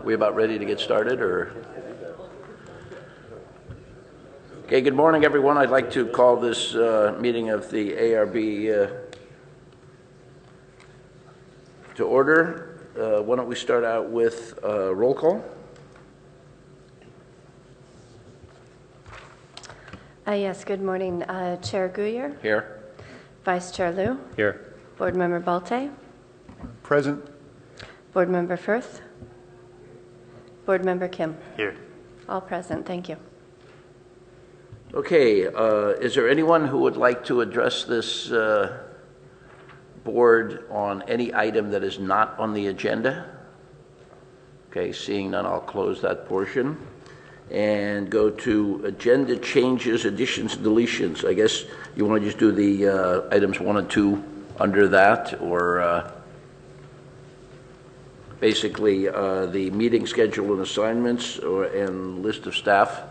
We about ready to get started, or? Okay, good morning, everyone. I'd like to call this meeting of the ARB to order. Why don't we start out with roll call? Yes, good morning. Chair Guyer? Here. Vice Chair Liu? Here. Board Member Balte? Present. Board Member Firth? Board Member Kim? Here. All present, thank you. Okay, is there anyone who would like to address this board on any item that is not on the agenda? Okay, seeing none, I'll close that portion and go to agenda changes, additions, deletions. I guess you want to just do the items 1 and 2 under that, or basically the meeting schedule and assignments and list of staff?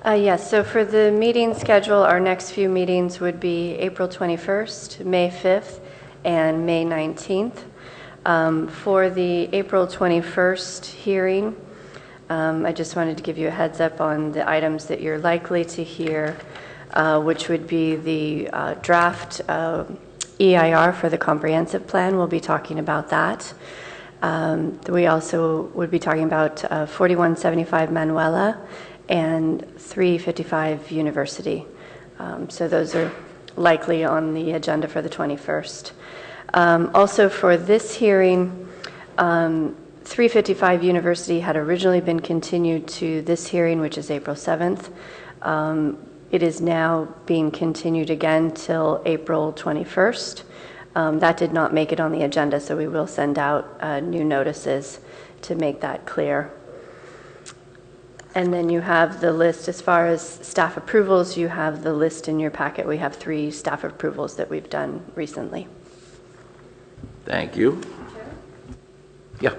Yes, so for the meeting schedule, our next few meetings would be April 21st, May 5th, and May 19th. For the April 21st hearing, I just wanted to give you a heads up on the items that you're likely to hear, which would be the draft EIR for the comprehensive plan. We'll be talking about that. We also would be talking about 4175 Manuela and 355 University. So those are likely on the agenda for the 21st. Also for this hearing, 355 University had originally been continued to this hearing, which is April 7th. It is now being continued again till April 21st. That did not make it on the agenda, so we will send out new notices to make that clear. And then you have the list as far as staff approvals. You have the list in your packet. We have 3 staff approvals that we've done recently. Thank you. Yeah.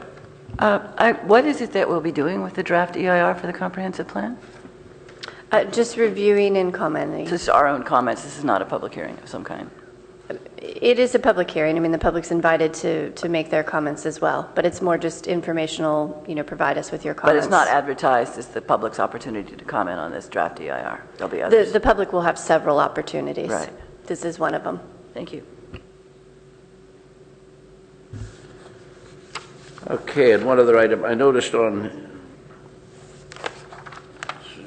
What is it that we'll be doing with the draft EIR for the comprehensive plan? Just reviewing and commenting. This is our own comments. This is not a public hearing of some kind. It is a public hearing. I mean, the public's invited to make their comments as well, but it's more just informational, provide us with your comments. But it's not advertised as the public's opportunity to comment on this draft EIR. There'll be others. The public will have several opportunities. Right. This is one of them. Thank you. Okay, and one other item. I noticed on,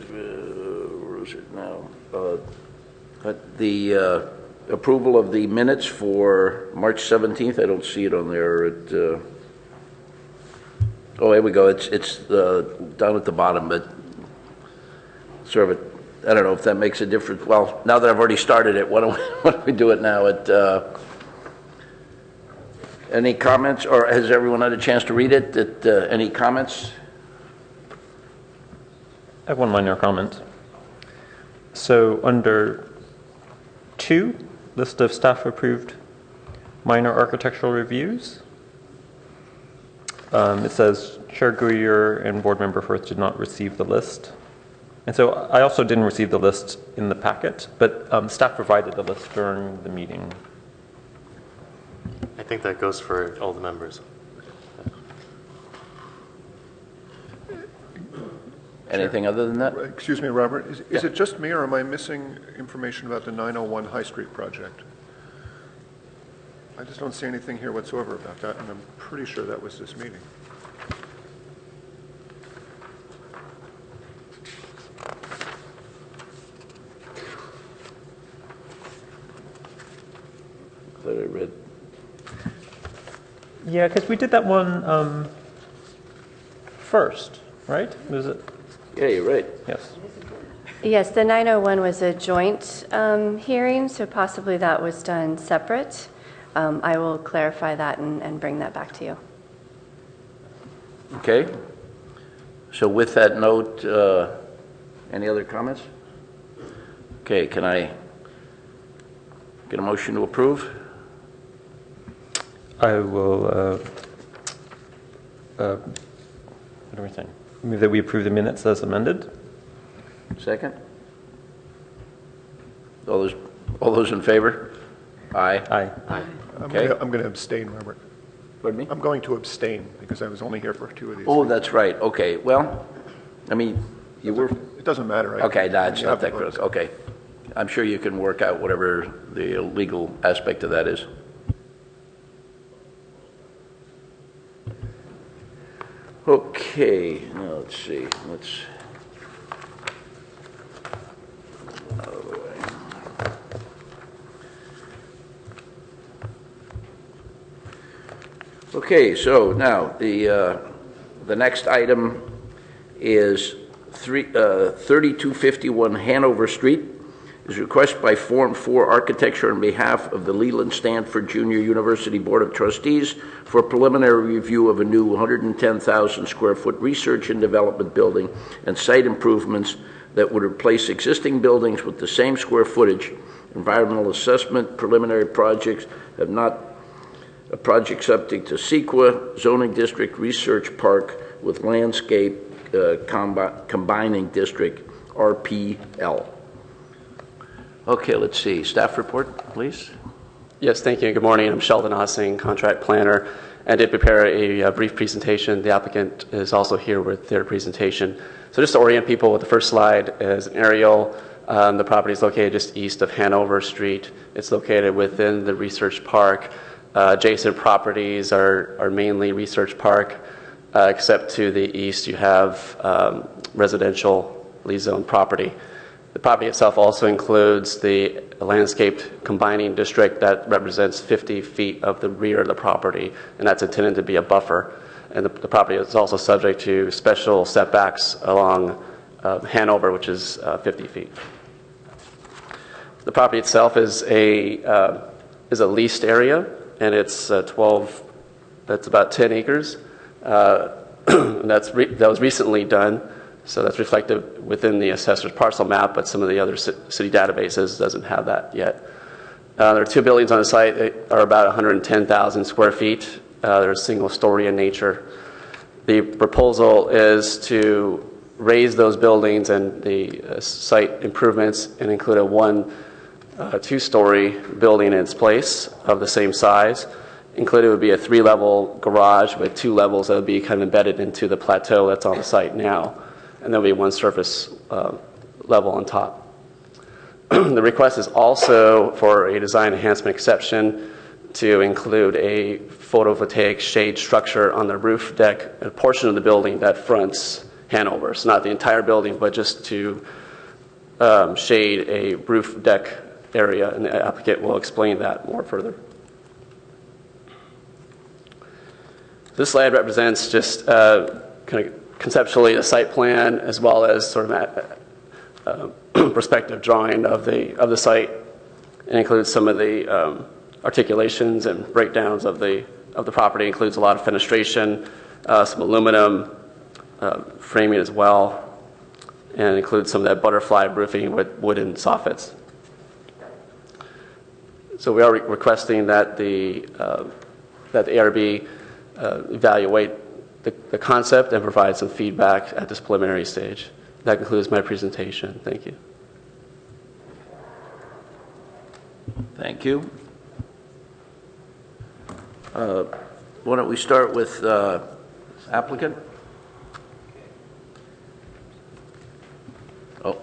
where is it now? The approval of the minutes for March 17th. I don't see it on there. Oh, here we go. It's down at the bottom, but sort of I don't know if that makes a difference. Well, now that I've already started it, why don't we do it now? Any comments, or has everyone had a chance to read it? Any comments? I have one minor comment. So under 2, list of staff approved minor architectural reviews, it says Chair Guyer and Board Member Firth did not receive the list. And so I also didn't receive the list in the packet, but staff provided the list during the meeting. I think that goes for all the members. Anything other than that? Excuse me, Robert. Is it just me, or am I missing information about the 901 High Street project? I just don't see anything here whatsoever about that, and I'm pretty sure that was this meeting. That I read. Yeah, because we did that one first, right? Was it? Yeah, you're right. Yes. Yes, the 901 was a joint hearing, so possibly that was done separate. I will clarify that and bring that back to you. Okay. So with that note, any other comments? Okay, can I get a motion to approve? I will, what do we think? Move that we approve the minutes as amended. Second? All those in favor? Aye. Aye. Okay. I'm going to abstain, Robert. Pardon me? I'm going to abstain because I was only here for 2 of these. Oh, that's right, okay, well, I mean, you were, It doesn't matter, right? okay, no, it's You not have the that votes. critical, okay. I'm sure you can work out whatever the legal aspect of that is. Okay, now let's see, out of the way. Okay, so now the next item is 3251 Hanover Street. Is request by Form 4 Architecture on behalf of the Leland Stanford Junior University Board of Trustees for preliminary review of a new 110,000 square foot research and development building and site improvements that would replace existing buildings with the same square footage. Environmental assessment, preliminary projects have not a project subject to CEQA, zoning district, research park with landscape combining district, RPL. Okay, let's see. Staff report, please. Yes, thank you. Good morning. I'm Sheldon Ossing, contract planner, and did prepare a brief presentation. The applicant is also here with their presentation. So just to orient people, with the first slide is an aerial. The property is located just east of Hanover Street. It's located within the research park. Adjacent properties are mainly research park, except to the east you have residentially zoned property. The property itself also includes the landscaped combining district that represents 50 feet of the rear of the property, and that's intended to be a buffer. And the property is also subject to special setbacks along Hanover, which is 50 feet. The property itself is a leased area, and it's that's about 10 acres. And that was recently done. So that's reflected within the assessor's parcel map, but some of the other city databases doesn't have that yet. There are 2 buildings on the site that are about 110,000 square feet. They're single story in nature. The proposal is to raise those buildings and the site improvements and include a 2-story building in its place of the same size. Included would be a 3-level garage with 2 levels that would be kind of embedded into the plateau that's on the site now. And there'll be 1 surface level on top. The request is also for a design enhancement exception to include a photovoltaic shade structure on the roof deck, a portion of the building that fronts Hanover. So not the entire building, but just to shade a roof deck area, and the applicant will explain that more further. This slide represents just kind of conceptually the site plan, as well as sort of a perspective drawing of the site, and includes some of the articulations and breakdowns of the property. It includes a lot of fenestration, some aluminum framing as well, and includes some of that butterfly roofing with wooden soffits. So we are requesting that the ARB evaluate the concept and provide some feedback at this preliminary stage. That concludes my presentation. Thank you. Thank you. Why don't we start with applicant? Oh.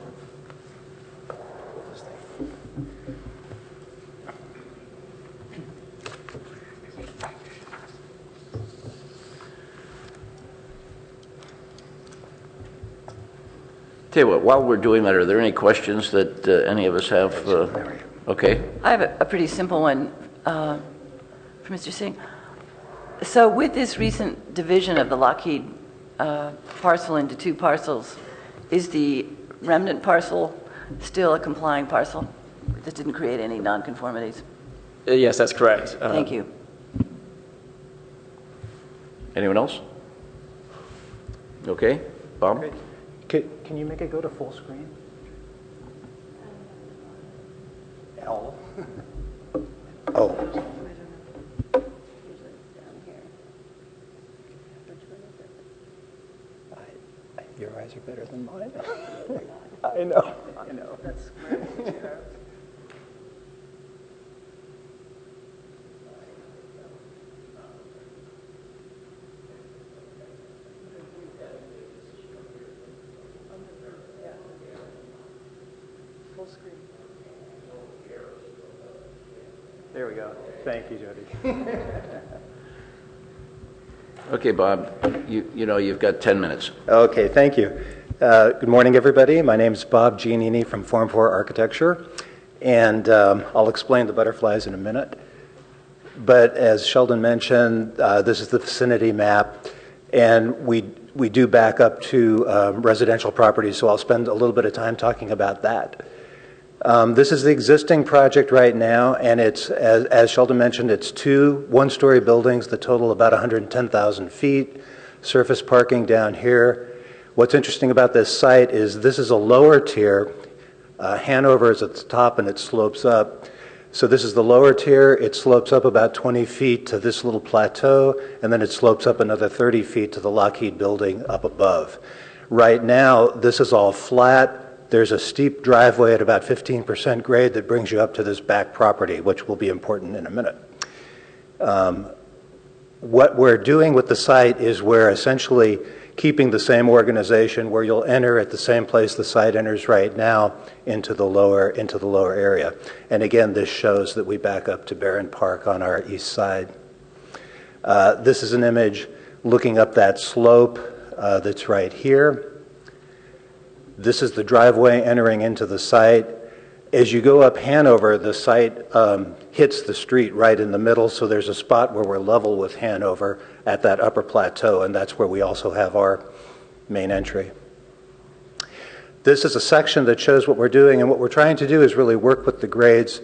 Tell you what, while we're doing that, are there any questions that any of us have? Okay. I have a pretty simple one for Mr. Singh. So with this recent division of the Lockheed parcel into 2 parcels, is the remnant parcel still a complying parcel? This didn't create any nonconformities? Yes, that's correct. Thank you. Anyone else? Okay, Bob? Can you make it go to full screen? L. Oh. Your eyes are better than mine. I know. I know. That's There we go. Thank you, Jody. Okay, Bob, you know you've got 10 minutes. Okay, thank you. Good morning, everybody. My name is Bob Giannini from Form 4 Architecture, and I'll explain the butterflies in a minute. But as Sheldon mentioned, this is the vicinity map, and we do back up to residential properties, so I'll spend a little bit of time talking about that. This is the existing project right now, and it's, as Sheldon mentioned, it's two one-story buildings that total about 110,000 feet, surface parking down here. What's interesting about this site is this is a lower tier. Hanover is at the top and it slopes up. So this is the lower tier. It slopes up about 20 feet to this little plateau, and then it slopes up another 30 feet to the Lockheed building up above. Right now, this is all flat. There's a steep driveway at about 15% grade that brings you up to this back property, which will be important in a minute. What we're doing with the site is we're essentially keeping the same organization where you'll enter at the same place the site enters right now into the lower area. And again, this shows that we back up to Barron Park on our east side. This is an image looking up that slope that's right here. This is the driveway entering into the site. As you go up Hanover, the site hits the street right in the middle, so there's a spot where we're level with Hanover at that upper plateau, and that's where we also have our main entry. This is a section that shows what we're doing, and what we're trying to do is really work with the grades.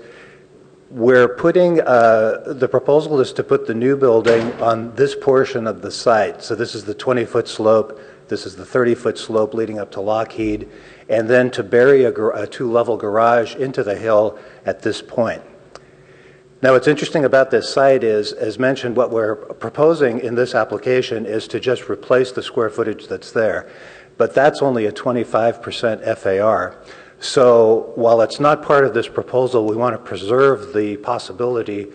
We're putting, the proposal is to put the new building on this portion of the site. So this is the 20-foot slope, this is the 30-foot slope leading up to Lockheed, and then to bury a two-level garage into the hill at this point. Now, what's interesting about this site is, as mentioned, what we're proposing in this application is to just replace the square footage that's there. But that's only a 25% FAR. So while it's not part of this proposal, we want to preserve the possibility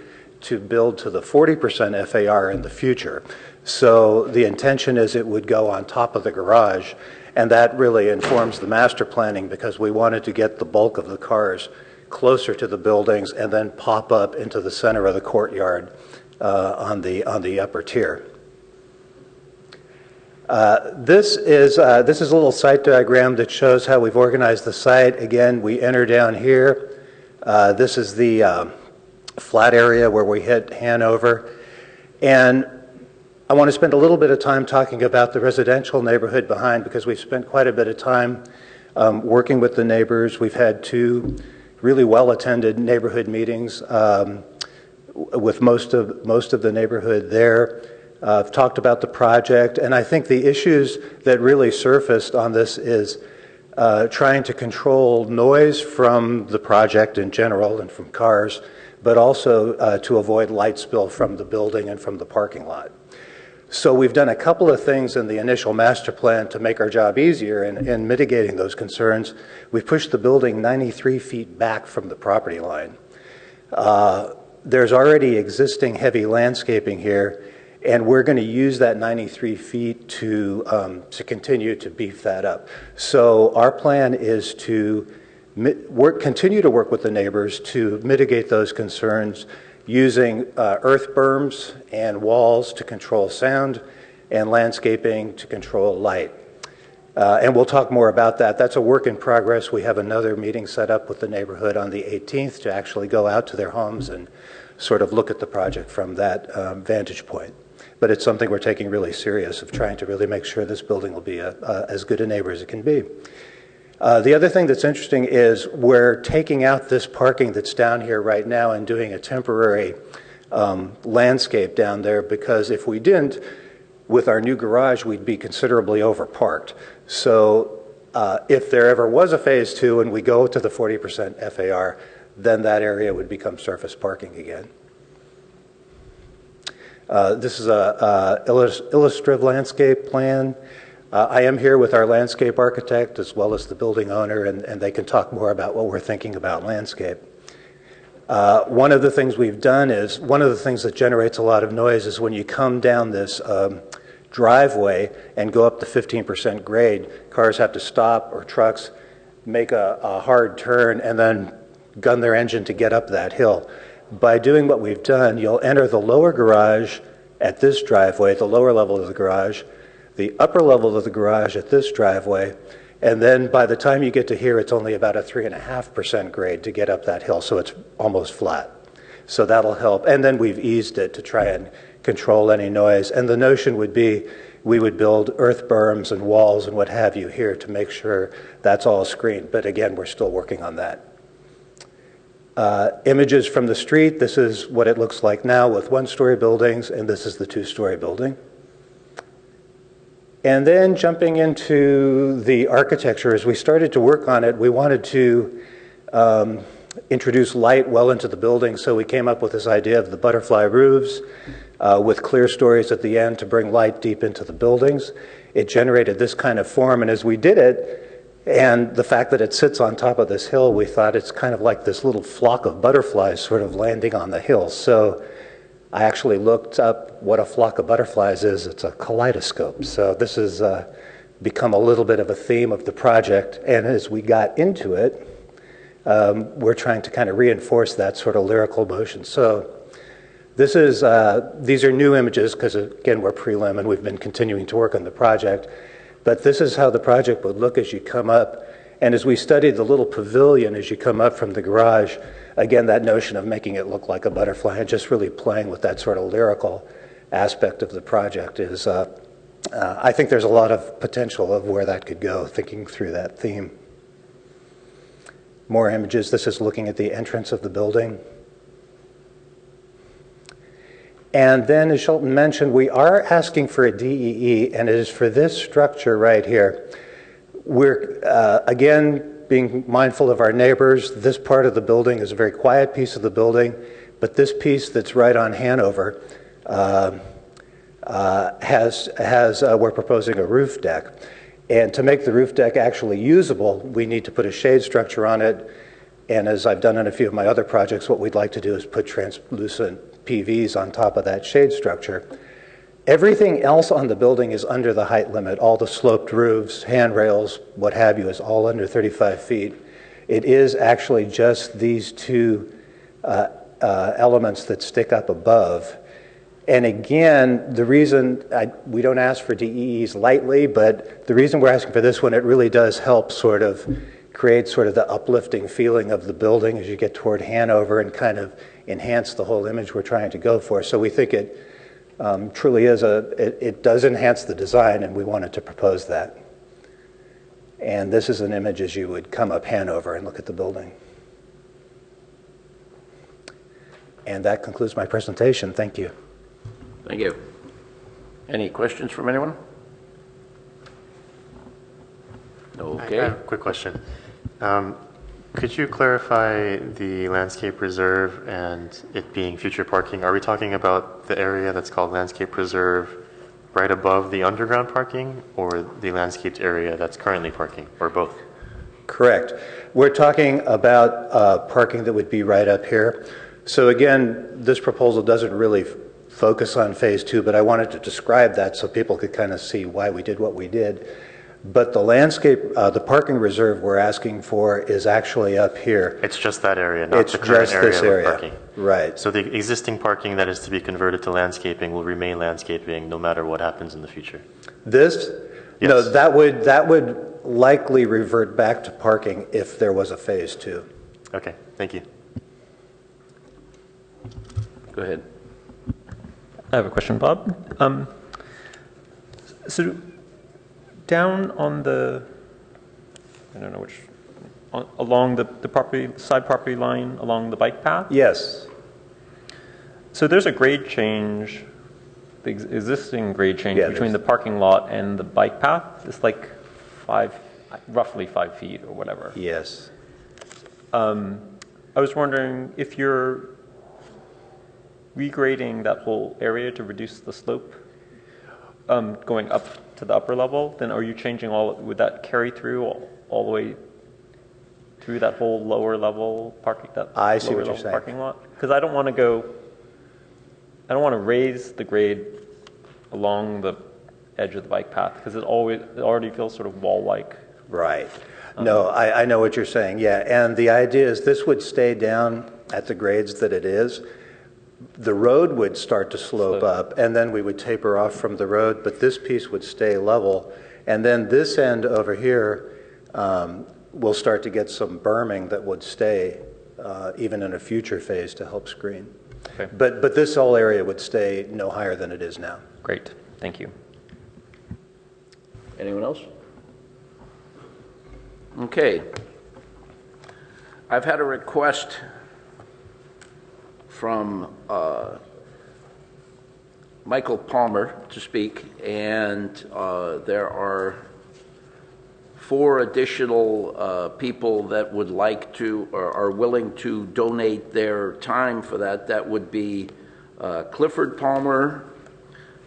to build to the 40% FAR in the future. So the intention is it would go on top of the garage, and that really informs the master planning because we wanted to get the bulk of the cars closer to the buildings and then pop up into the center of the courtyard on the upper tier. This is a little site diagram that shows how we've organized the site. Again, we enter down here. This is the flat area where we hit Hanover. And I want to spend a little bit of time talking about the residential neighborhood behind because we've spent quite a bit of time working with the neighbors. We've had two really well-attended neighborhood meetings with most of the neighborhood there. I've talked about the project, and I think the issues that really surfaced on this is trying to control noise from the project in general and from cars, but also to avoid light spill from the building and from the parking lot. So we've done a couple of things in the initial master plan to make our job easier in mitigating those concerns. We've pushed the building 93 feet back from the property line. There's already existing heavy landscaping here, and we're going to use that 93 feet to continue to beef that up. So our plan is to continue to work with the neighbors to mitigate those concerns using earth berms and walls to control sound and landscaping to control light. And we'll talk more about that. That's a work in progress. We have another meeting set up with the neighborhood on the 18th to actually go out to their homes and sort of look at the project from that vantage point. But it's something we're taking really serious of trying to really make sure this building will be as good a neighbor as it can be. The other thing that's interesting is we're taking out this parking that's down here right now and doing a temporary landscape down there because if we didn't, with our new garage, we'd be considerably overparked. So if there ever was a phase 2 and we go to the 40% FAR, then that area would become surface parking again. This is an illustrative landscape plan. I am here with our landscape architect as well as the building owner, and they can talk more about what we're thinking about landscape. One of the things we've done is, one of the things that generates a lot of noise is when you come down this driveway and go up the 15% grade, cars have to stop, or trucks, make a hard turn and then gun their engine to get up that hill. By doing what we've done, you'll enter the lower garage at this driveway, the lower level of the garage, the upper level of the garage at this driveway, and then by the time you get to here, it's only about a 3.5% grade to get up that hill, so it's almost flat. So that'll help. And then we've eased it to try and control any noise. And the notion would be we would build earth berms and walls and what have you here to make sure that's all screened. But again, we're still working on that. Images from the street, this is what it looks like now with one-story buildings, and this is the two-story building. And then jumping into the architecture, as we started to work on it, we wanted to introduce light well into the building, so we came up with this idea of the butterfly roofs with clear stories at the end to bring light deep into the buildings. It generated this kind of form, and as we did it, and the fact that it sits on top of this hill, we thought it's kind of like this little flock of butterflies sort of landing on the hill. So I actually looked up what a flock of butterflies is. It's a kaleidoscope. So this has become a little bit of a theme of the project. And as we got into it, we're trying to kind of reinforce that sort of lyrical motion. So this is, these are new images because, again, we're prelim and we've been continuing to work on the project. But this is how the project would look as you come up. And as we studied the little pavilion as you come up from the garage, again, that notion of making it look like a butterfly and just really playing with that sort of lyrical aspect of the project is, I think there's a lot of potential of where that could go, thinking through that theme. More images. This is looking at the entrance of the building. And then, as Shelton mentioned, we are asking for a DEE, and it is for this structure right here. We're, again, being mindful of our neighbors. This part of the building is a very quiet piece of the building, but this piece that's right on Hanover we're proposing a roof deck. And to make the roof deck actually usable, we need to put a shade structure on it. And as I've done in a few of my other projects, what we'd like to do is put translucent PVs on top of that shade structure. Everything else on the building is under the height limit. All the sloped roofs, handrails, what have you, is all under 35 feet. It is actually just these two elements that stick up above. And again, the reason we don't ask for DEEs lightly, but the reason we're asking for this one, it really does help sort of create sort of the uplifting feeling of the building as you get toward Hanover and kind of enhance the whole image we're trying to go for. So we think it truly is it does enhance the design, and we wanted to propose that. And this is an image as you would come up Hanover and look at the building. And that concludes my presentation. Thank you. Thank you. Any questions from anyone? Okay. I have a quick question. Could you clarify the landscape reserve and it being future parking? Are we talking about the area that's called landscape reserve right above the underground parking, or the landscaped area that's currently parking, or both? Correct. We're talking about parking that would be right up here. So again, this proposal doesn't really focus on phase 2, but I wanted to describe that so people could kind of see why we did what we did. But the landscape, the parking reserve we're asking for is actually up here. It's just that area, not It's the current just this area area. of parking. Right. So the existing parking that is to be converted to landscaping will remain landscaping no matter what happens in the future? This? Yes. No, that would likely revert back to parking if there was a phase 2. Okay, thank you. Go ahead. I have a question, Bob. So down on the, I don't know which, along the property, side property line, along the bike path? Yes. So there's a grade change, the existing grade change between the parking lot and the bike path. It's like roughly 5 feet or whatever. Yes. I was wondering if you're regrading that whole area to reduce the slope going up to the upper level, then are you changing would that carry through all the way through that whole lower level parking, I see what you're saying. parking lot? Because I don't want to raise the grade along the edge of the bike path because it already feels sort of wall-like. Right. No, I know what you're saying, yeah. And the idea is this would stay down at the grades that it is. The road would start to slope up, and then we would taper off from the road, but this piece would stay level. And then this end over here will start to get some berming that would stay even in a future phase to help screen. Okay. But this whole area would stay no higher than it is now. Great, thank you. Anyone else? Okay. I've had a request from Michael Palmer to speak, and there are 4 additional people that would like to or are willing to donate their time for that. That would be Clifford Palmer,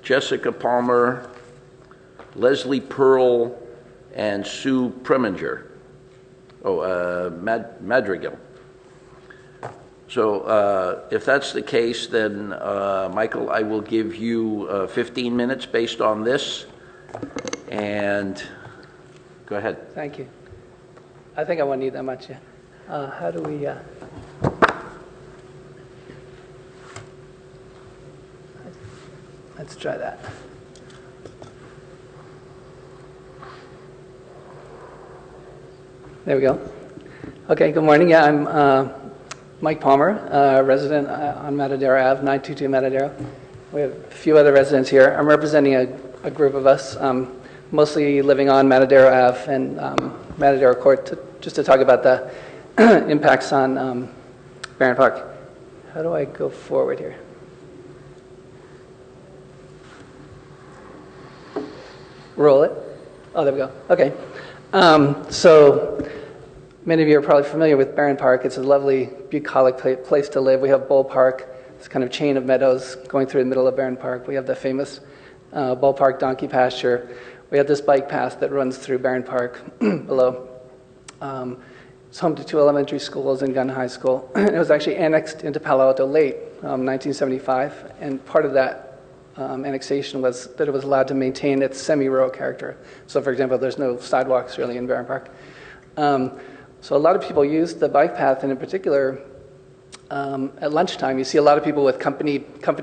Jessica Palmer, Leslie Pearl, and Sue Preminger. Madrigal. So if that's the case, then Michael, I will give you 15 minutes based on this. And go ahead. Thank you. I think I won't need that much. How do we... Let's try that. There we go. Okay, good morning. Yeah, I'm Mike Palmer, resident on Matadero Ave, 922 Matadero. We have a few other residents here. I'm representing a group of us, mostly living on Matadero Ave and Matadero Court, just to talk about the impacts on Barron Park. How do I go forward here? Roll it. Oh, there we go. Okay. So many of you are probably familiar with Barron Park. It's a lovely, bucolic place to live. We have Bull Park, this kind of chain of meadows going through the middle of Barron Park. We have the famous Bull Park donkey pasture. We have this bike path that runs through Barron Park below. It's home to 2 elementary schools and Gun High School. It was actually annexed into Palo Alto late, 1975, and part of that annexation was that it was allowed to maintain its semi-rural character. So, for example, there's no sidewalks really in Barron Park. So a lot of people use the bike path, and in particular, at lunchtime, you see a lot of people with company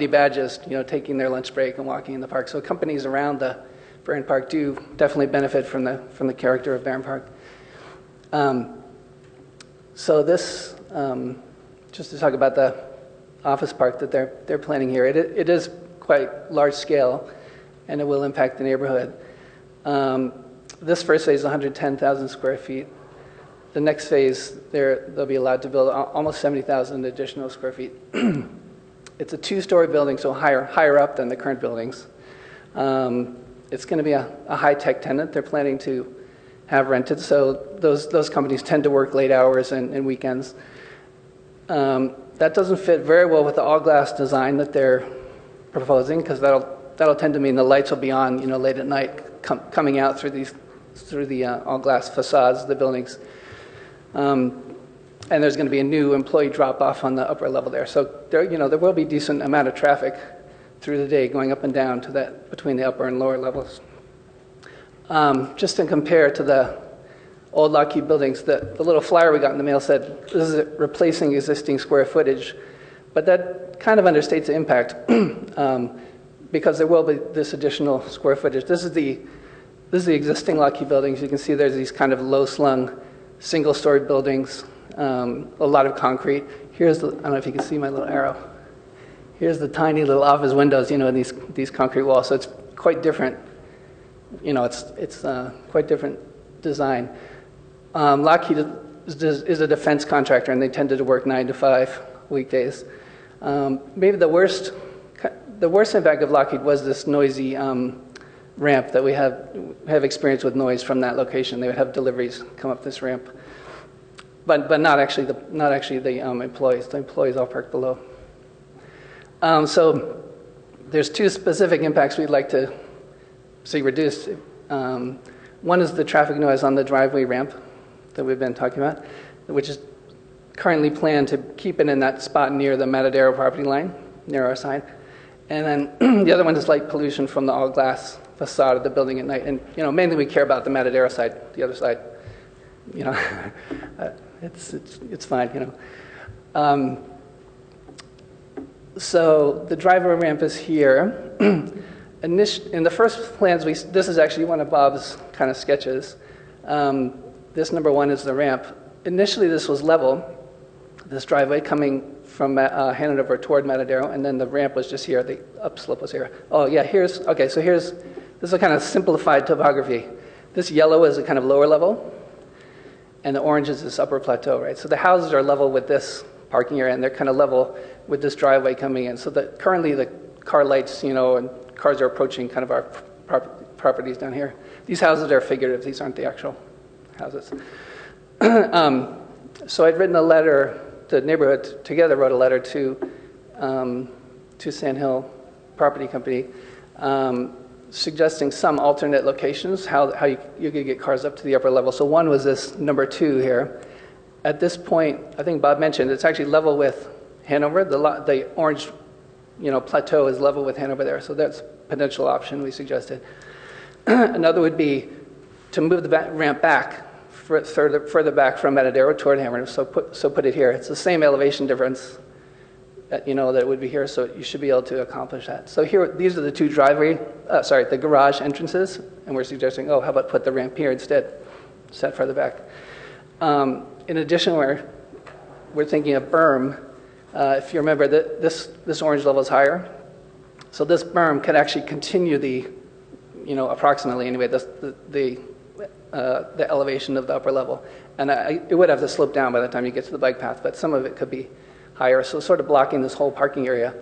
badges, taking their lunch break and walking in the park. So companies around the Barron Park do definitely benefit from the character of Barron Park. So this, just to talk about the office park that they're planning here, it is quite large scale, and it will impact the neighborhood. This first phase is 110,000 square feet. The next phase, they'll be allowed to build almost 70,000 additional square feet. It's a 2-story building, so higher up than the current buildings. It's going to be a high-tech tenant. They're planning to have rented, so those companies tend to work late hours and weekends. That doesn't fit very well with the all-glass design that they're proposing, because that'll tend to mean the lights will be on, late at night, coming out through the all-glass facades of the buildings. And there's going to be a new employee drop-off on the upper level there. So there will be decent amount of traffic through the day going up and down to that between the upper and lower levels. Just to compare to the old Lockheed buildings, the little flyer we got in the mail said this is replacing existing square footage, but that kind of understates the impact because there will be this additional square footage. This is the existing Lockheed buildings. You can see there's these kind of low-slung single-story buildings, a lot of concrete. I don't know if you can see my little arrow. Here's the tiny little office windows, in these concrete walls. So it's quite different. It's quite different design. Lockheed is a defense contractor, and they tended to work 9 to 5 weekdays. Maybe the worst impact of Lockheed was this noisy ramp that we have experience with noise from that location. They would have deliveries come up this ramp, but not actually the employees. The employees all park below. So there's 2 specific impacts we'd like to see reduced. One is the traffic noise on the driveway ramp that we've been talking about, which is currently planned to keep it in that spot near the Matadero property line, near our side. And then the other one is light pollution from the all-glass facade of the building at night. And mainly we care about the Matadero side. The other side, you know, it's fine, you know. So the driveway ramp is here. In the first plans, this is actually one of Bob's kind of sketches. This number 1 is the ramp. Initially, this was level, this driveway coming from Hanover toward Matadero, and then the ramp was just here, the upslope was here. Oh yeah, this is a kind of simplified topography. This yellow is a kind of lower level, and the orange is this upper plateau, right? So the houses are level with this parking area, and they're kind of level with this driveway coming in. So that currently the car lights, you know, and cars are approaching kind of our properties down here. These houses are figurative. These aren't the actual houses. So I'd written a letter, the neighborhood together wrote a letter to Sand Hill Property Company suggesting some alternate locations, how you could get cars up to the upper level. So one was this number 2 here. At this point, I think Bob mentioned, it's actually level with Hanover. The orange, you know, plateau is level with Hanover there. So that's a potential option we suggested. Another would be to move the ramp back, further back from Matadero toward Hanover. So put it here. It's the same elevation difference that, you know, that would be here. So you should be able to accomplish that. So here, these are the 2 the garage entrances. And we're suggesting, how about put the ramp here instead, set further back. In addition, we're thinking of berm. If you remember, this orange level is higher. So this berm could actually continue approximately anyway, the elevation of the upper level. And it would have to slope down by the time you get to the bike path, but some of it could be higher. So sort of blocking this whole parking area,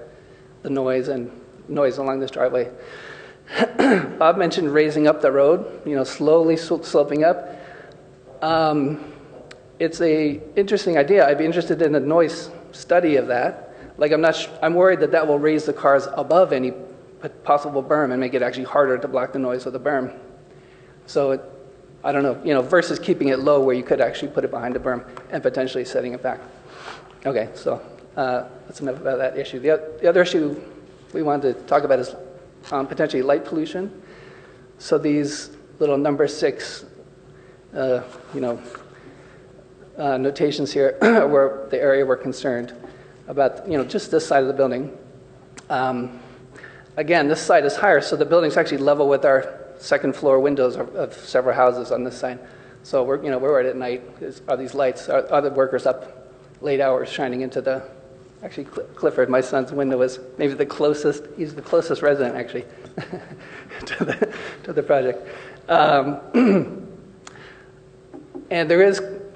the noise along this driveway. Bob mentioned raising up the road, slowly sloping up. It's a interesting idea. I'd be interested in a noise study of that. Like I'm worried that will raise the cars above any possible berm and make it actually harder to block the noise of the berm. So I don't know, versus keeping it low where you could actually put it behind the berm and potentially setting it back. Okay, so that's enough about that issue. The other issue we wanted to talk about is potentially light pollution. So these little number 6, notations here were the area we're concerned about, just this side of the building. Again, this side is higher, so the building's actually level with our second floor windows of several houses on this side. So we're right at night. Are these lights? Are the workers up late hours shining into the? Actually, Clifford, my son's window, is maybe the closest. He's the closest resident actually to the project. And there's a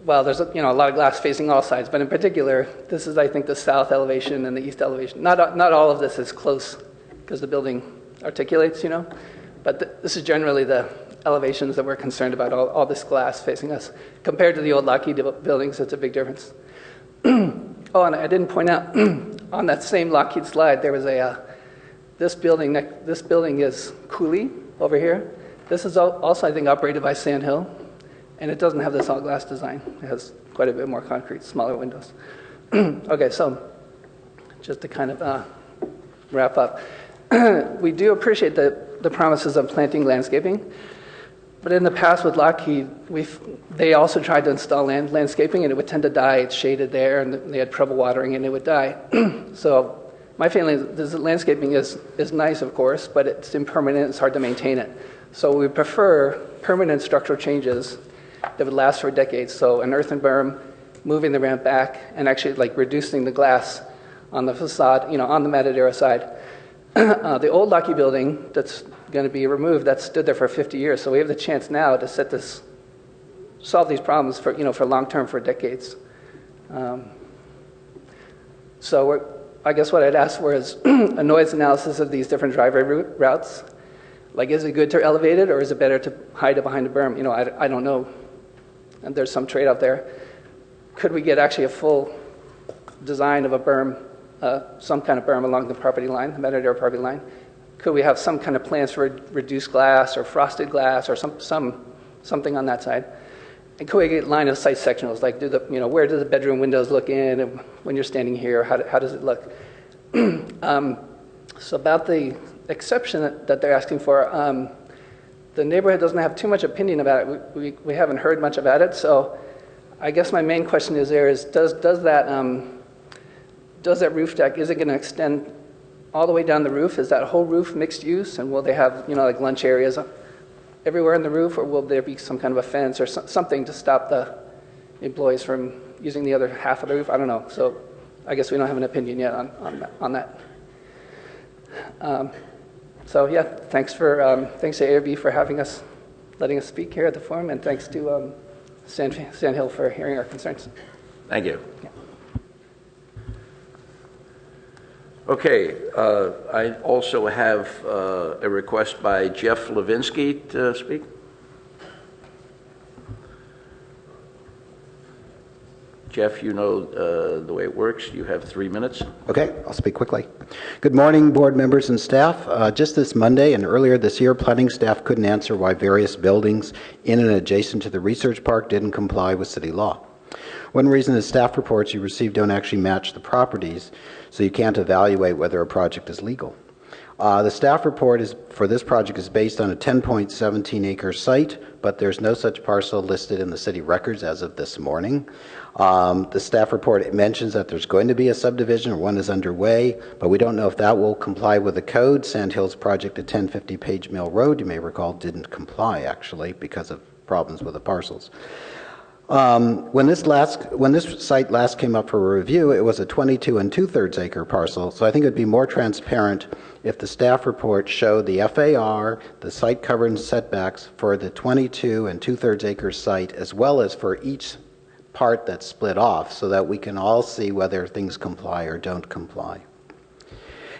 lot of glass facing all sides, but in particular, this is, I think, the south elevation and the east elevation. Not all of this is close because the building articulates, but this is generally the elevations that we're concerned about, all this glass facing us. Compared to the old Lockheed buildings, it's a big difference. And I didn't point out, on that same Lockheed slide, there was this building is Cooley over here. This is also, I think, operated by Sand Hill. And it doesn't have this all glass design. It has quite a bit more concrete, smaller windows. Okay, so just to kind of wrap up. We do appreciate the promises of planting landscaping. But in the past with Lockheed, they also tried to install landscaping and it would tend to die. It's shaded there and they had trouble watering and it would die. So my feeling is that landscaping is nice, of course, but it's impermanent. It's hard to maintain it. So we prefer permanent structural changes that would last for decades. So an earthen berm, moving the ramp back, and actually reducing the glass on the facade, on the Matadero side. The old Lockheed building that's going to be removed, that stood there for 50 years. So we have the chance now to solve these problems for long term, for decades. I guess what I'd ask for is a noise analysis of these different driveway routes. Is it good to elevate it, or is it better to hide it behind a berm? I don't know. And there's some trade-off there. Could we get actually a full design of a berm, some kind of berm along the property line, the Matadero property line? Could we have some kind of plans for reduced glass or frosted glass or something on that side? And could we get line of sight sectionals, where do the bedroom windows look in, and when you're standing here, how does it look? So about the exception that they're asking for, the neighborhood doesn't have too much opinion about it. We haven't heard much about it, so I guess my main question is does that roof deck, is it going to extend all the way down the roof? Is that whole roof mixed use, and will they have, like lunch areas everywhere in the roof, or will there be some kind of a fence or something to stop the employees from using the other half of the roof? I don't know. So I guess we don't have an opinion yet on that. So yeah, thanks to ARB for letting us speak here at the forum, and thanks to Sandhill for hearing our concerns. Thank you. Yeah. Okay, I also have a request by Jeff Levinsky to speak. Jeff, you know the way it works. You have 3 minutes. Okay, I'll speak quickly. Good morning, board members and staff. Just this Monday and earlier this year, planning staff couldn't answer why various buildings in and adjacent to the research park didn't comply with city law. One reason is staff reports you receive don't actually match the properties, so you can't evaluate whether a project is legal. The staff report for this project is based on a 10.17 acre site, but there's no such parcel listed in the city records as of this morning. The staff report mentions that there's going to be a subdivision, or one is underway, but we don't know if that will comply with the code. Sandhill's project at 1050 Page Mill Road, you may recall, didn't comply actually because of problems with the parcels. When this site last came up for review, it was a 22 2/3 acre parcel, so I think it would be more transparent if the staff report showed the FAR, the site cover and setbacks for the 22 2/3 acre site, as well as for each part that's split off, so that we can all see whether things comply or don't comply.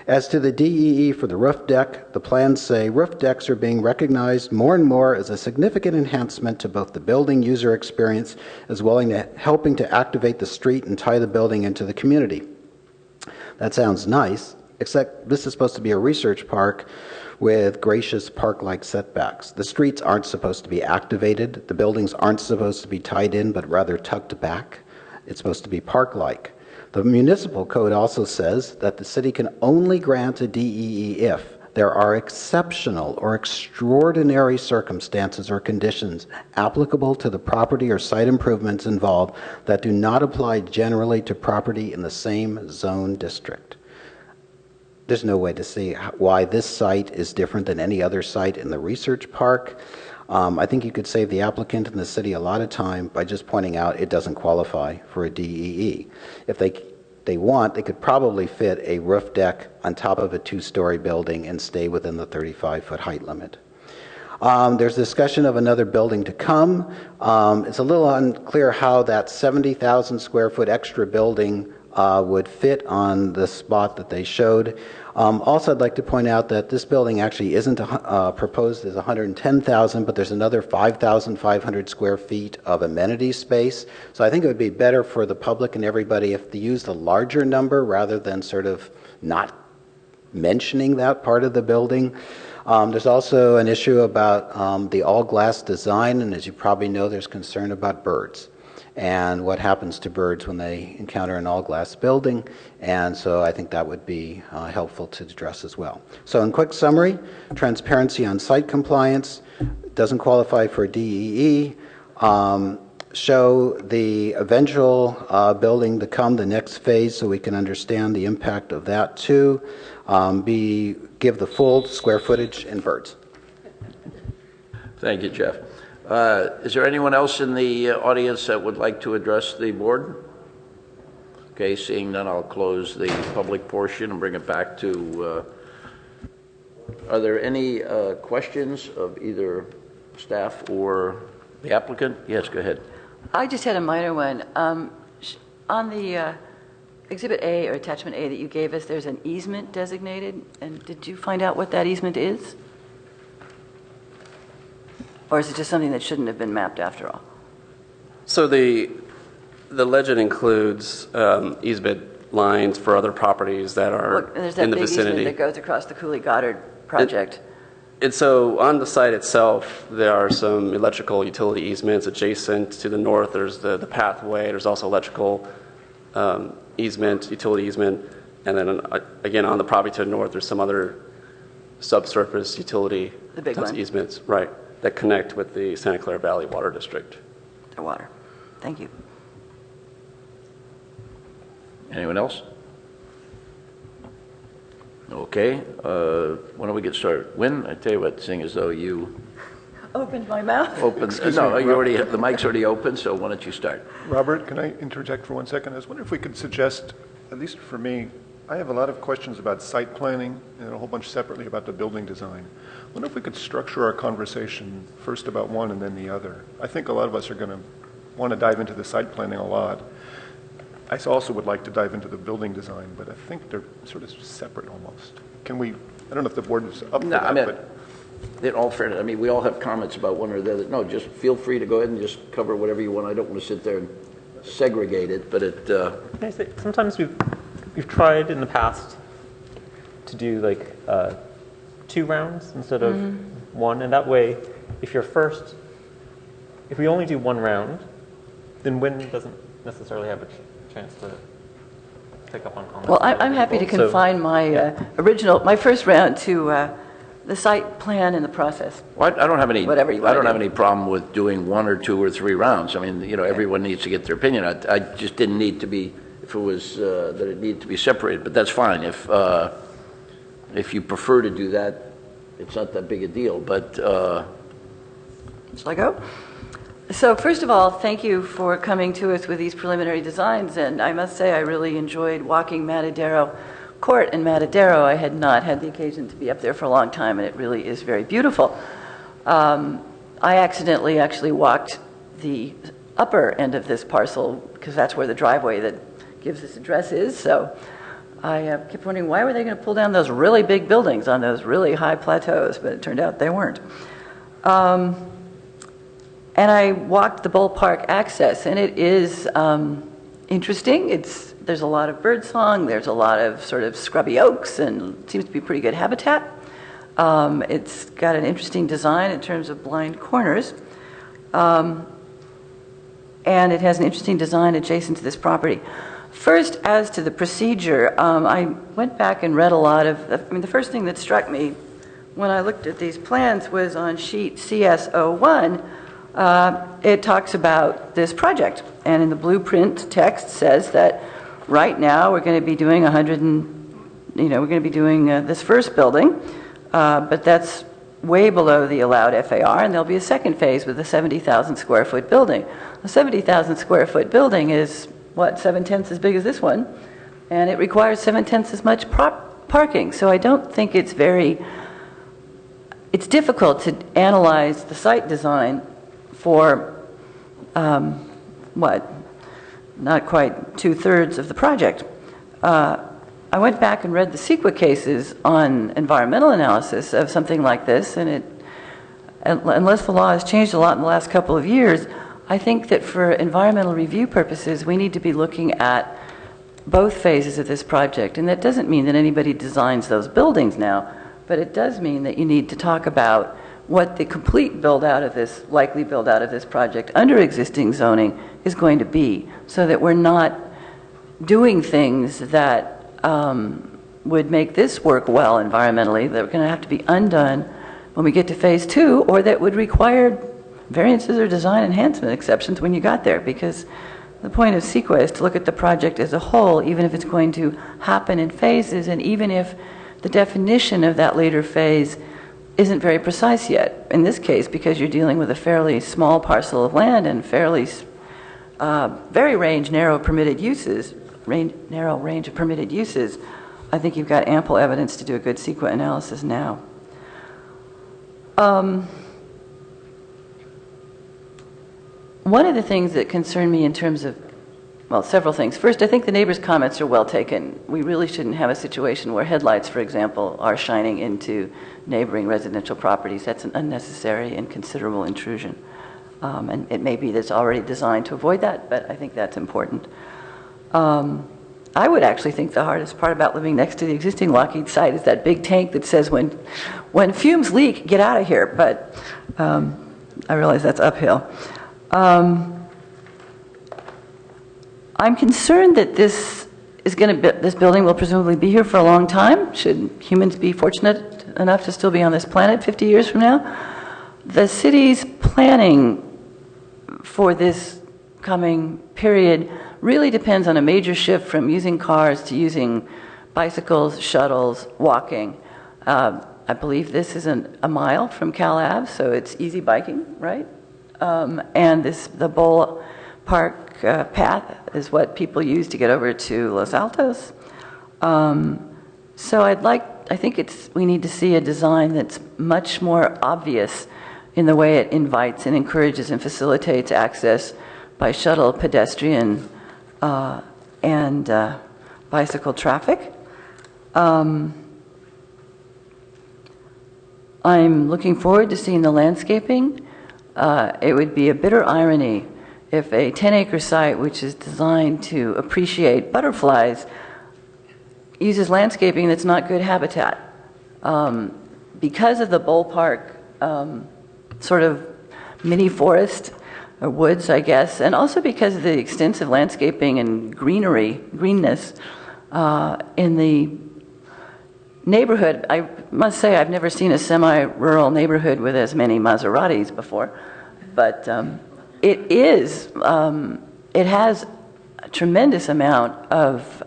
As to the DEE for the roof deck, the plans say roof decks are being recognized more and more as a significant enhancement to both the building user experience as well as helping to activate the street and tie the building into the community. That sounds nice, except this is supposed to be a research park with gracious park-like setbacks. The streets aren't supposed to be activated. The buildings aren't supposed to be tied in, but rather tucked back. It's supposed to be park-like. The municipal code also says that the city can only grant a DEE if there are exceptional or extraordinary circumstances or conditions applicable to the property or site improvements involved that do not apply generally to property in the same zone district. There's no way to see why this site is different than any other site in the research park. I think you could save the applicant and the city a lot of time by just pointing out it doesn't qualify for a DEE. If they want, they could probably fit a roof deck on top of a 2-story building and stay within the 35-foot height limit. There's discussion of another building to come. It's a little unclear how that 70,000 square foot extra building would fit on the spot that they showed. Also, I'd like to point out that this building actually isn't proposed as 110,000, but there's another 5,500 square feet of amenity space. So I think it would be better for the public and everybody if they used a larger number rather than sort of not mentioning that part of the building. There's also an issue about the all-glass design, and as you probably know, there's concern about birds and what happens to birds when they encounter an all-glass building, and so I think that would be helpful to address as well. So in quick summary, transparency on site compliance, doesn't qualify for DEE, show the eventual building to come, the next phase, so we can understand the impact of that too, give the full square footage and birds. Thank you, Jeff. Is there anyone else in the audience that would like to address the board? Okay, seeing none, I'll close the public portion and bring it back to, are there any questions of either staff or the applicant? Yes, go ahead. I just had a minor one. On the Exhibit A or Attachment A that you gave us, there's an easement designated, and did you find out what that easement is? Or is it just something that shouldn't have been mapped after all? So the legend includes easement lines for other properties that are there's that in the big vicinity. easement that goes across the Cooley-Goddard project. And so on the site itself, there are some electrical utility easements adjacent to the north. There's the pathway. There's also electrical easement, utility easement. And then again, on the property to the north, there's some other subsurface utility The big one. easements. Right. that connect with the Santa Clara Valley Water District. The water. Thank you. Anyone else? Okay, why don't we get started? Wynn, I tell you what, seeing as though you Opened my mouth. opened, no, you already, the mic's already open, so why don't you start? Robert, can I interject for 1 second? I was wondering if we could suggest, at least for me, I have a lot of questions about site planning and a whole bunch separately about the building design. I wonder if we could structure our conversation first about one and then the other. I think a lot of us are going to want to dive into the site planning a lot. I also would like to dive into the building design, but I think they're sort of separate almost. Can we, I don't know if the board is up for No, that, I mean, but in all fairness, I mean, we all have comments about one or the other. No, just feel free to go ahead and just cover whatever you want. I don't want to sit there and segregate it, but it, Can I say, sometimes we've tried in the past to do like 2 rounds instead of 1, and that way, if we only do 1 round, then Wynn doesn't necessarily have a chance to pick up on comments. Well, I'm happy to confine my my first round to the site plan and the process. well, I don't have any, Whatever you I don't wanna have do. any problem with doing 1 or 2 or 3 rounds. I mean, you know, everyone needs to get their opinion. I just didn't need to be, if it was, that it needed to be separated, but that's fine. If you prefer to do that, it's not that big a deal, but, Shall I go? So first of all, thank you for coming to us with these preliminary designs, and I must say I really enjoyed walking Matadero Court in Matadero. I had not had the occasion to be up there for a long time, and it really is very beautiful. I accidentally actually walked the upper end of this parcel because that's where the driveway that gives this address is, so I kept wondering why were they going to pull down those really big buildings on those really high plateaus, but it turned out they weren't. And I walked the ballpark access, and it is interesting. There's a lot of birdsong, there's a lot of sort of scrubby oaks, and it seems to be pretty good habitat. It's got an interesting design in terms of blind corners, and it has an interesting design adjacent to this property. First, as to the procedure, I went back and read a lot of, the first thing that struck me when I looked at these plans was on sheet CS01, it talks about this project, and in the blueprint text says that right now we're going to be doing we're going to be doing this first building, but that's way below the allowed FAR, and there'll be a second phase with a 70,000 square foot building. A 70,000 square foot building is, 7/10 as big as this one, and it requires 7/10 as much parking, so I don't think it's difficult to analyze the site design for, not quite 2/3 of the project. I went back and read the CEQA cases on environmental analysis of something like this, and unless the law has changed a lot in the last couple of years, I think that for environmental review purposes, we need to be looking at both phases of this project. And that doesn't mean that anybody designs those buildings now, but it does mean that you need to talk about what the complete likely build out of this project under existing zoning is going to be, so that we're not doing things that would make this work well environmentally, that are going to have to be undone when we get to phase 2, or that would require variances or design enhancement exceptions when you got there, because the point of CEQA is to look at the project as a whole, even if it's going to happen in phases, and even if the definition of that later phase isn't very precise yet. In this case, because you're dealing with a fairly small parcel of land and fairly very narrow range of permitted uses, I think you've got ample evidence to do a good CEQA analysis now. One of the things that concern me in terms of, several things. First, I think the neighbors' comments are well taken. We really shouldn't have a situation where headlights, for example, are shining into neighboring residential properties. That's an unnecessary and considerable intrusion. And it may be that it's already designed to avoid that, but I think that's important. I would actually think the hardest part about living next to the existing Lockheed site is that big tank that says when fumes leak, get out of here. But I realize that's uphill. I'm concerned that this building will presumably be here for a long time, should humans be fortunate enough to still be on this planet 50 years from now. the city's planning for this coming period really depends on a major shift from using cars to using bicycles, shuttles, walking. I believe this isn't a mile from Cal Ave, so it's easy biking, right? And the Bowl Park path is what people use to get over to Los Altos. So I think we need to see a design that's much more obvious in the way it invites and encourages and facilitates access by shuttle, pedestrian, and bicycle traffic. I'm looking forward to seeing the landscaping. It would be a bitter irony if a 10-acre site, which is designed to appreciate butterflies, uses landscaping that's not good habitat. Because of the Bowl Park sort of mini forest, or woods, I guess, and also because of the extensive landscaping and greenness in the neighborhood. I must say I've never seen a semi-rural neighborhood with as many Maseratis before, but it has a tremendous amount of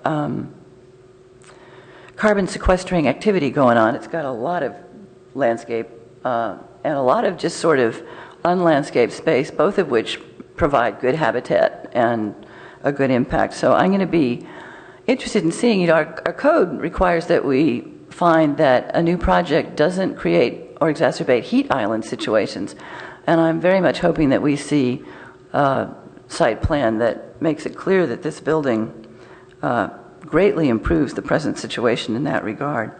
carbon sequestering activity going on. It's got a lot of landscape and a lot of just sort of unlandscaped space, both of which provide good habitat and a good impact. So I'm going to be interested in seeing, our code requires that we find that a new project doesn't create or exacerbate heat island situations. And I'm very much hoping that we see a site plan that makes it clear that this building greatly improves the present situation in that regard.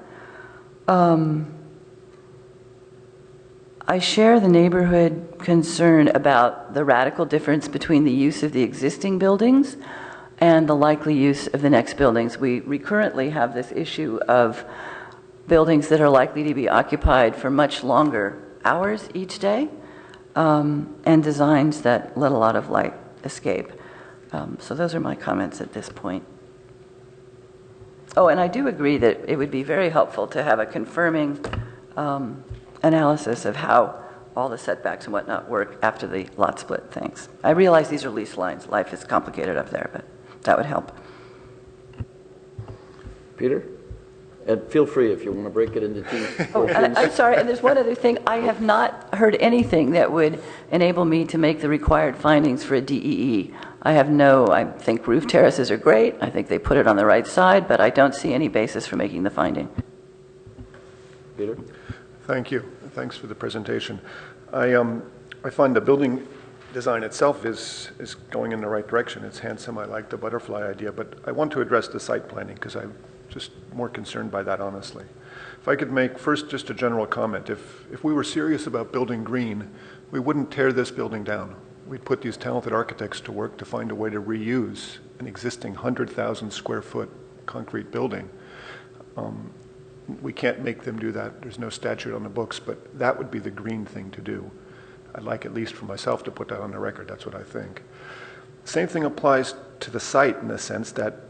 I share the neighborhood concern about the radical difference between the use of the existing buildings and the likely use of the next buildings. We currently have this issue of buildings that are likely to be occupied for much longer hours each day, and designs that let a lot of light escape. So those are my comments at this point. Oh, and I do agree that it would be very helpful to have a confirming analysis of how all the setbacks and whatnot work after the lot split. Thanks. I realize these are lease lines. Life is complicated up there, but that would help. Peter? And feel free if you want to break it into two Oh, portions. and I'm sorry, and there's one other thing. I have not heard anything that would enable me to make the required findings for a DEE. I think roof terraces are great. I think they put it on the right side, but I don't see any basis for making the finding. Peter? Thank you. Thanks for the presentation. I find the building design itself is going in the right direction. It's handsome. I like the butterfly idea, but I want to address the site planning because I'm just more concerned by that, honestly. If I could make first just a general comment. If we were serious about building green, we wouldn't tear this building down. We'd put these talented architects to work to find a way to reuse an existing 100,000 square foot concrete building. We can't make them do that. There's no statute on the books, but that would be the green thing to do. I'd like, at least for myself, to put that on the record. That's what I think. Same thing applies to the site in the sense that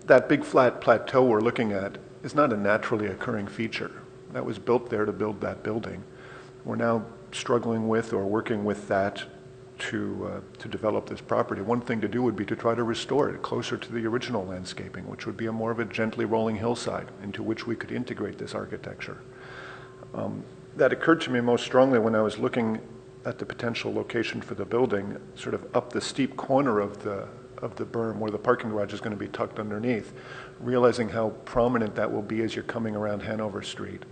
that big flat plateau we're looking at is not a naturally occurring feature. That was built there to build that building. We're now struggling with or working with that to develop this property. One thing to do would be to try to restore it closer to the original landscaping, which would be a more of a gently rolling hillside into which we could integrate this architecture. That occurred to me most strongly when I was looking at the potential location for the building, sort of up the steep corner of the berm where the parking garage is going to be tucked underneath, realizing how prominent that will be as you're coming around Hanover Street.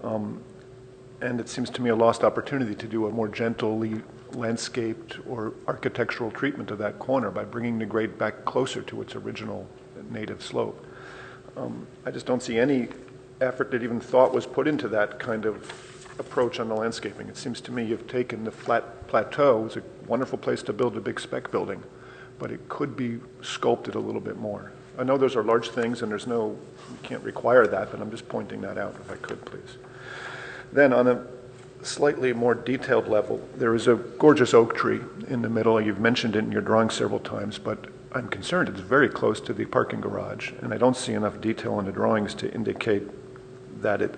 And it seems to me a lost opportunity to do a more gently landscaped or architectural treatment of that corner by bringing the grade back closer to its original native slope. I just don't see any effort that even thought was put into that kind of approach on the landscaping. It seems to me you've taken the flat plateau. It's a wonderful place to build a big spec building, but it could be sculpted a little bit more. I know those are large things and you can't require that, but I'm just pointing that out if I could, please. Then on a slightly more detailed level, there is a gorgeous oak tree in the middle. You've mentioned it in your drawing several times, but I'm concerned it's very close to the parking garage, and I don't see enough detail in the drawings to indicate that it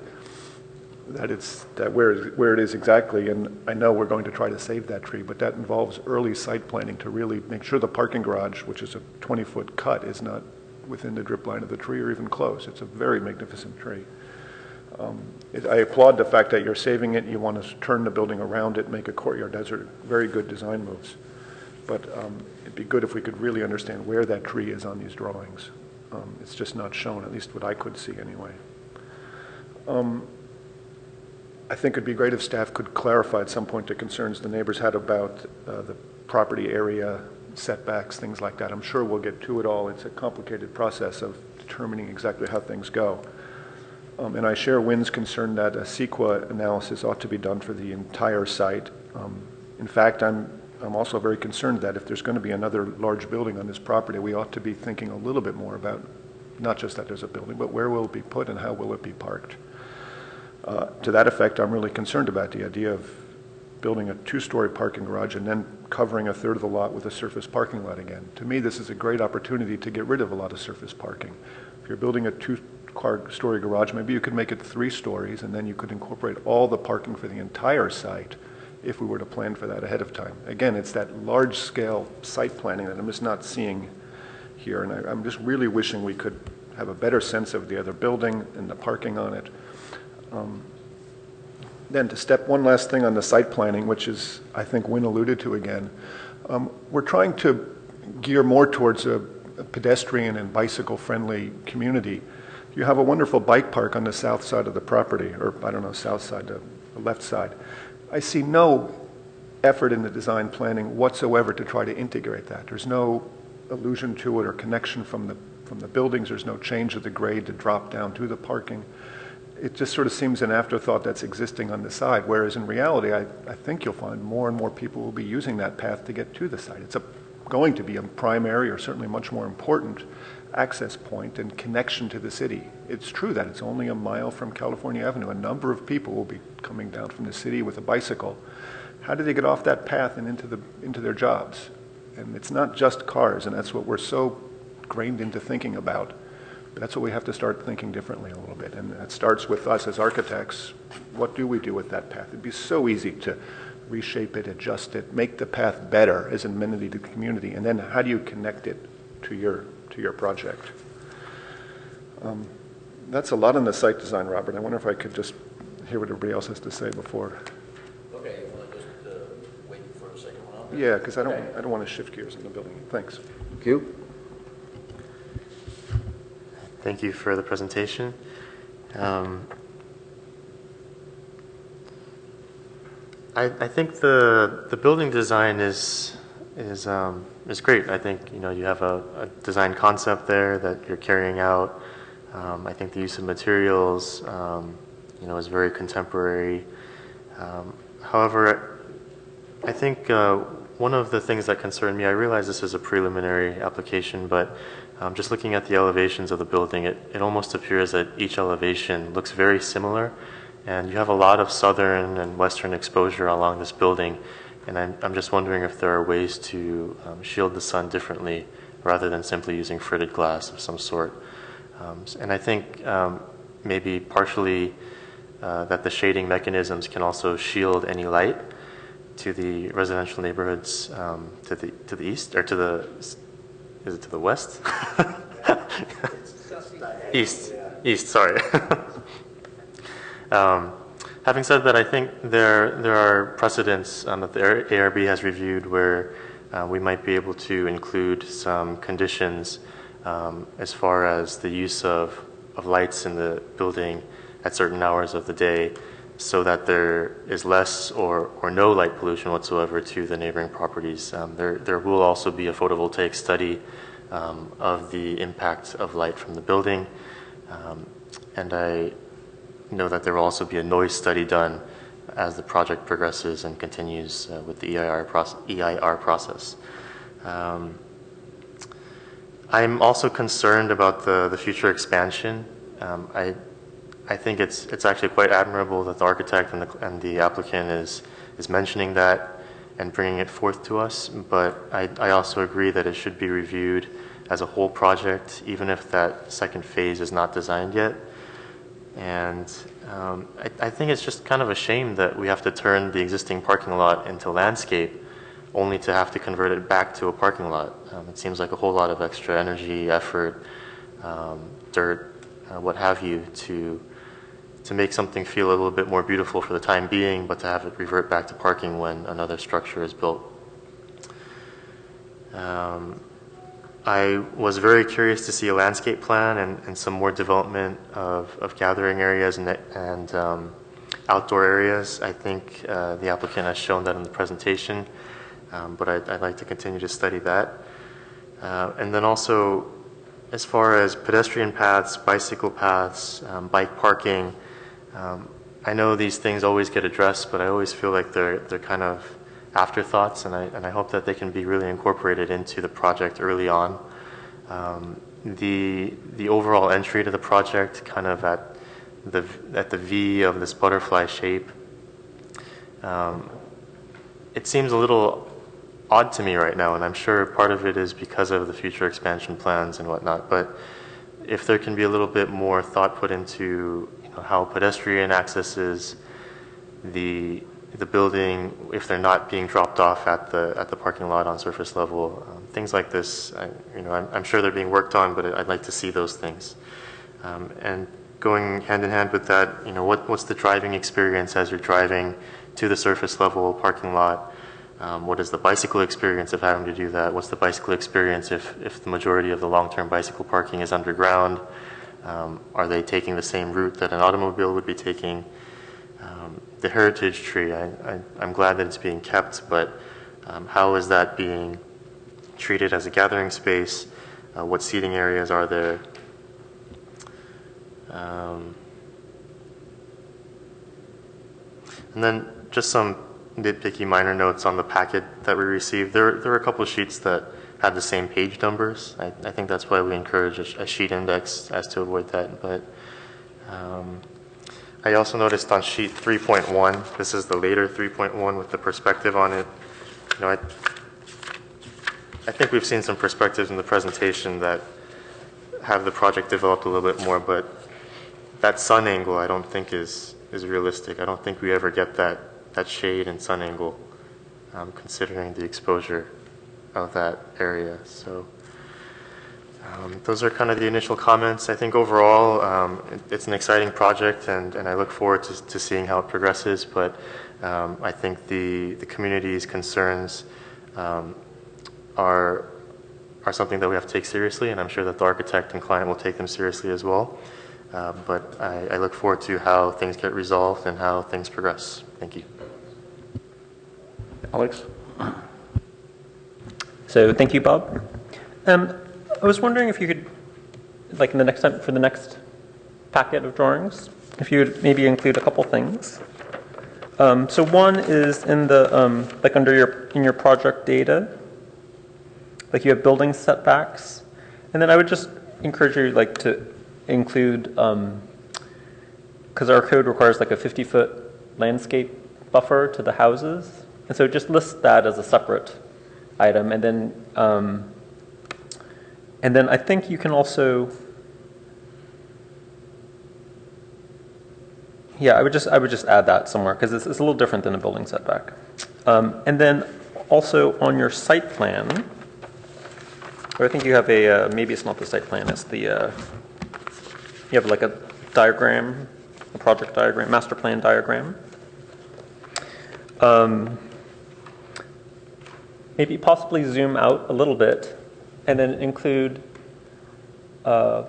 that where it is exactly, and I know we're going to try to save that tree, but that involves early site planning to really make sure the parking garage, which is a 20-foot cut, is not within the drip line of the tree or even close. It's a very magnificent tree. I applaud the fact that you're saving it. You want to turn the building around it, make a courtyard. Those are very good design moves. But it'd be good if we could really understand where that tree is on these drawings. It's just not shown, at least what I could see anyway. I think it'd be great if staff could clarify at some point the concerns the neighbors had about the property area, setbacks, things like that. I'm sure we'll get to it all. It's a complicated process of determining exactly how things go. And I share Wynn's concern that a CEQA analysis ought to be done for the entire site. In fact, I'm also very concerned that if there's going to be another large building on this property, we ought to be thinking a little bit more about not just that there's a building, but where will it be put and how will it be parked. To that effect, I'm really concerned about the idea of building a two-story parking garage and then covering a third of the lot with a surface parking lot again. To me, this is a great opportunity to get rid of a lot of surface parking. If you're building a two-story garage, maybe you could make it 3 stories, and then you could incorporate all the parking for the entire site if we were to plan for that ahead of time. Again, it's that large-scale site planning that I'm just not seeing here, and I'm just really wishing we could have a better sense of the other building and the parking on it. Then to step one last thing on the site planning, which is, I think Wynn alluded to again, we're trying to gear more towards a pedestrian and bicycle-friendly community. You have a wonderful bike park on the south side of the property, or I don't know, south side, the left side. I see no effort in the design planning whatsoever to try to integrate that. There's no allusion to it or connection from the buildings. There's no change of the grade to drop down to the parking. It just sort of seems an afterthought that's existing on the side, whereas in reality, I think you'll find more and more people will be using that path to get to the site. It's going to be a primary or certainly much more important access point and connection to the city. It's true that it's only a mile from California Avenue. A number of people will be coming down from the city with a bicycle. How do they get off that path and into their jobs? And it's not just cars, and that's what we're so grained into thinking about. But that's what we have to start thinking differently a little bit. And that starts with us as architects. What do we do with that path? It'd be so easy to reshape it, adjust it, make the path better as an amenity to the community. And then how do you connect it to your project? That's a lot on the site design, Robert. I wonder if I could just hear what everybody else has to say before. Okay, you want to just wait for a second one? Yeah, because I don't want to shift gears in the building. Thanks. Thank you. Thank you for the presentation. I think the building design is great. I think you have a design concept there that you're carrying out. I think the use of materials is very contemporary. However, I think one of the things that concerned me, I realize this is a preliminary application, but just looking at the elevations of the building, it almost appears that each elevation looks very similar, and you have a lot of southern and western exposure along this building, and I'm just wondering if there are ways to shield the sun differently rather than simply using fritted glass of some sort. And I think maybe partially that the shading mechanisms can also shield any light to the residential neighborhoods to the east, or to the, is it to the west? East, sorry. Having said that, I think there are precedents that the ARB has reviewed where we might be able to include some conditions as far as the use of lights in the building at certain hours of the day, so that there is less or no light pollution whatsoever to the neighboring properties. There will also be a photovoltaic study of the impact of light from the building, and I know that there will also be a noise study done as the project progresses and continues with the EIR process. I'm also concerned about the future expansion. I think it's actually quite admirable that the architect and the applicant is mentioning that and bringing it forth to us, but I also agree that it should be reviewed as a whole project, even if that second phase is not designed yet. And I think it's just kind of a shame that we have to turn the existing parking lot into landscape only to have to convert it back to a parking lot. It seems like a whole lot of extra energy, effort, dirt, what have you, to make something feel a little bit more beautiful for the time being, but to have it revert back to parking when another structure is built. I was very curious to see a landscape plan and some more development of gathering areas and outdoor areas. I think the applicant has shown that in the presentation, but I'd like to continue to study that. And then also, as far as pedestrian paths, bicycle paths, bike parking, I know these things always get addressed, but I always feel like they're kind of afterthoughts, and I hope that they can be really incorporated into the project early on. The overall entry to the project, kind of at the V of this butterfly shape, it seems a little odd to me right now, and I'm sure part of it is because of the future expansion plans and whatnot. But if there can be a little bit more thought put into how pedestrian accesses the building, if they're not being dropped off at the parking lot on surface level, things like this, I'm sure they're being worked on, but I'd like to see those things. And going hand in hand with that, what's the driving experience as you're driving to the surface level parking lot? What is the bicycle experience of having to do that? What's the bicycle experience if the majority of the long-term bicycle parking is underground? Are they taking the same route that an automobile would be taking? The heritage tree, I'm glad that it's being kept, but how is that being treated as a gathering space? What seating areas are there? And then just some nitpicky minor notes on the packet that we received. There were a couple of sheets that had the same page numbers. I think that's why we encourage a sheet index as to avoid that. But I also noticed on sheet 3.1, this is the later 3.1 with the perspective on it. I think we've seen some perspectives in the presentation that have the project developed a little bit more, but that sun angle I don't think is realistic. I don't think we ever get that shade and sun angle considering the exposure of that area. So those are kind of the initial comments. I think overall it's an exciting project, and I look forward to seeing how it progresses, but I think the community's concerns are something that we have to take seriously, and I'm sure that the architect and client will take them seriously as well. But I look forward to how things get resolved and how things progress. Thank you. Alex? So thank you, Bob. I was wondering if you could, like in the next time, for the next packet of drawings, if you would maybe include a couple things. So one is in the, like under in your project data, like you have building setbacks. And then I would just encourage you like to include, because our code requires like a 50-foot landscape buffer to the houses. And so just list that as a separate item. And then I think you can also, yeah, I would just add that somewhere because it's a little different than a building setback. And then also on your site plan, or I think you have a, maybe it's not the site plan, it's the, you have like a diagram, a project diagram, master plan diagram. Maybe possibly zoom out a little bit and then include the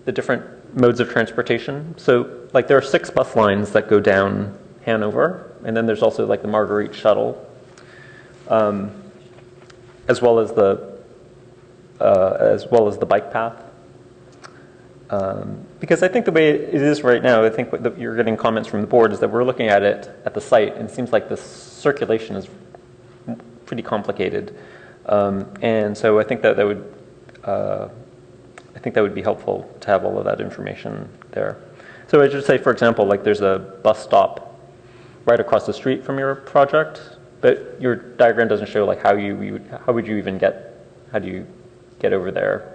different modes of transportation. So like there are 6 bus lines that go down Hanover, and then there's also like the Marguerite shuttle, as well as the bike path. Because I think the way it is right now, I think what you're getting comments from the board is that we're looking at it at the site, and it seems like the circulation is pretty complicated. And so I think that would be helpful to have all of that information there. So I should say, for example, like there's a bus stop right across the street from your project, but your diagram doesn't show like how do you get over there,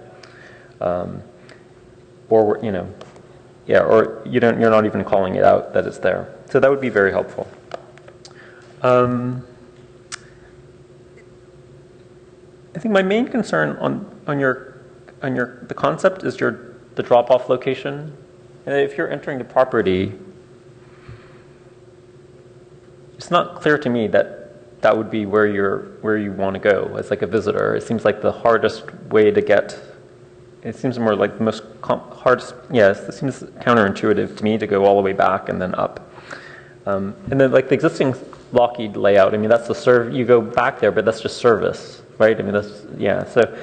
or Yeah, or you're not even calling it out that it's there. So that would be very helpful. I think my main concern on the concept is the drop-off location. And if you're entering the property, it's not clear to me that would be where you want to go as like a visitor. It seems like the hardest way to get. It seems more like the most hardest. Yes, it seems counterintuitive to me to go all the way back and then up. And then like the existing Lockheed layout. I mean, that's the you go back there, but that's just service, right? I mean, So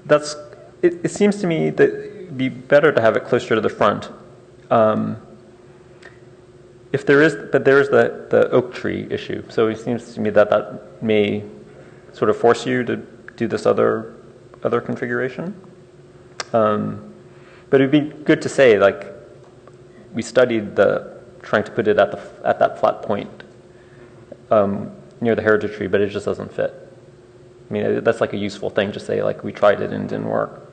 that's. It seems to me that it'd be better to have it closer to the front. If there is, but there is the oak tree issue. So it seems to me that may sort of force you to do this other configuration. But it'd be good to say, like, we studied trying to put it at that flat point near the heritage tree, but it just doesn't fit. I mean, that's like a useful thing to say, like, we tried it and it didn't work.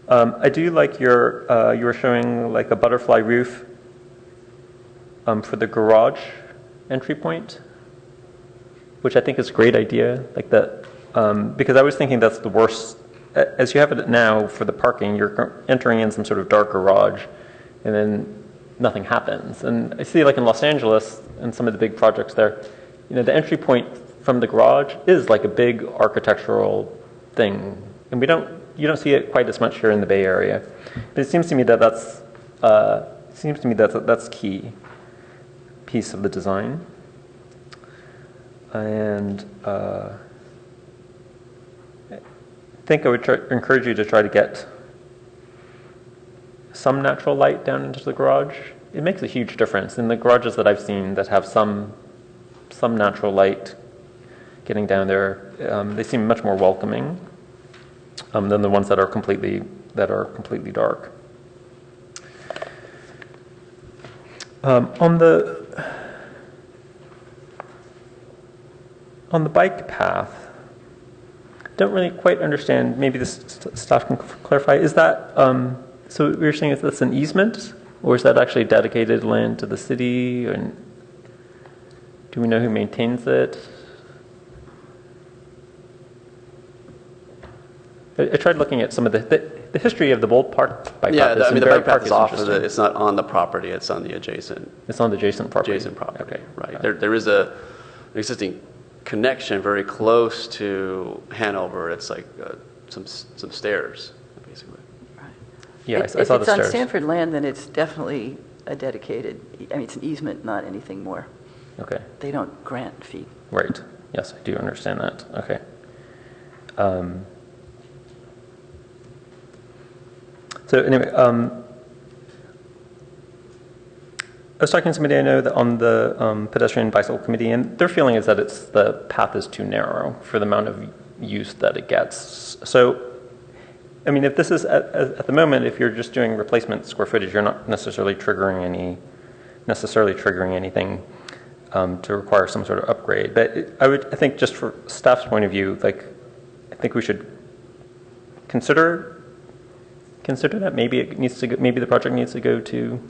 I do like you were showing like a butterfly roof for the garage entry point, which I think is a great idea. Like that, because I was thinking that's the worst. As you have it now for the parking, you're entering in some sort of dark garage, and then nothing happens. And I see, like in Los Angeles and some of the big projects there, the entry point from the garage is like a big architectural thing, and you don't see it quite as much here in the Bay Area. But it seems to me that's key piece of the design. And I think I would encourage you to try to get some natural light down into the garage. It makes a huge difference. In the garages that I've seen that have some natural light getting down there, they seem much more welcoming than the ones that are completely dark. On the bike path, don't really quite understand. Maybe this staff can clarify. Is that so? You're saying that's an easement, or is that actually dedicated land to the city? And do we know who maintains it? I tried looking at some of the history of the Bold Park bike path. Yeah, I mean, the bike path is off of interesting. it's not on the property, it's on the adjacent. It's on the adjacent property? Adjacent property, Okay. right. There is an existing connection very close to Hanover. It's like some stairs, basically. Yeah, I If saw the it's on stairs. Stanford land, then it's definitely a dedicated, I mean, it's an easement, not anything more. Okay, They don't grant fee. right. Yes, I do understand that. Okay. So anyway, I was talking to somebody I know that on the pedestrian bicycle committee, and their feeling is that the path is too narrow for the amount of use that it gets. So, I mean, if this is at the moment, if you're just doing replacement square footage, you're not necessarily triggering anything to require some sort of upgrade. But I think just for staff's point of view, like, I think we should consider that maybe the project needs to go to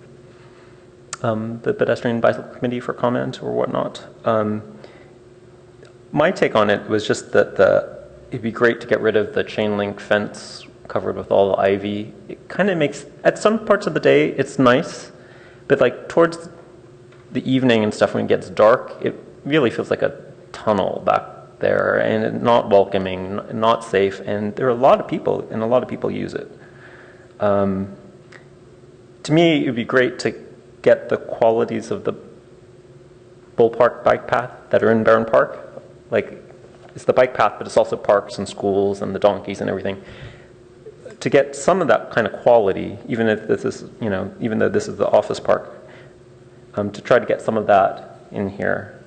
the pedestrian bicycle committee for comment or whatnot. My take on it was just that it'd be great to get rid of the chain link fence covered with all the ivy. It kind of makes, at some parts of the day, it's nice, but like towards the evening and stuff when it gets dark, it really feels like a tunnel back there and not welcoming, not safe, and there are a lot of people use it. To me, it would be great to get the qualities of the Bull Park bike path that are in Barron Park. Like, it's the bike path, but it's also parks and schools and the donkeys and everything. To get some of that kind of quality, even if this is, even though this is the office park, to try to get some of that in here.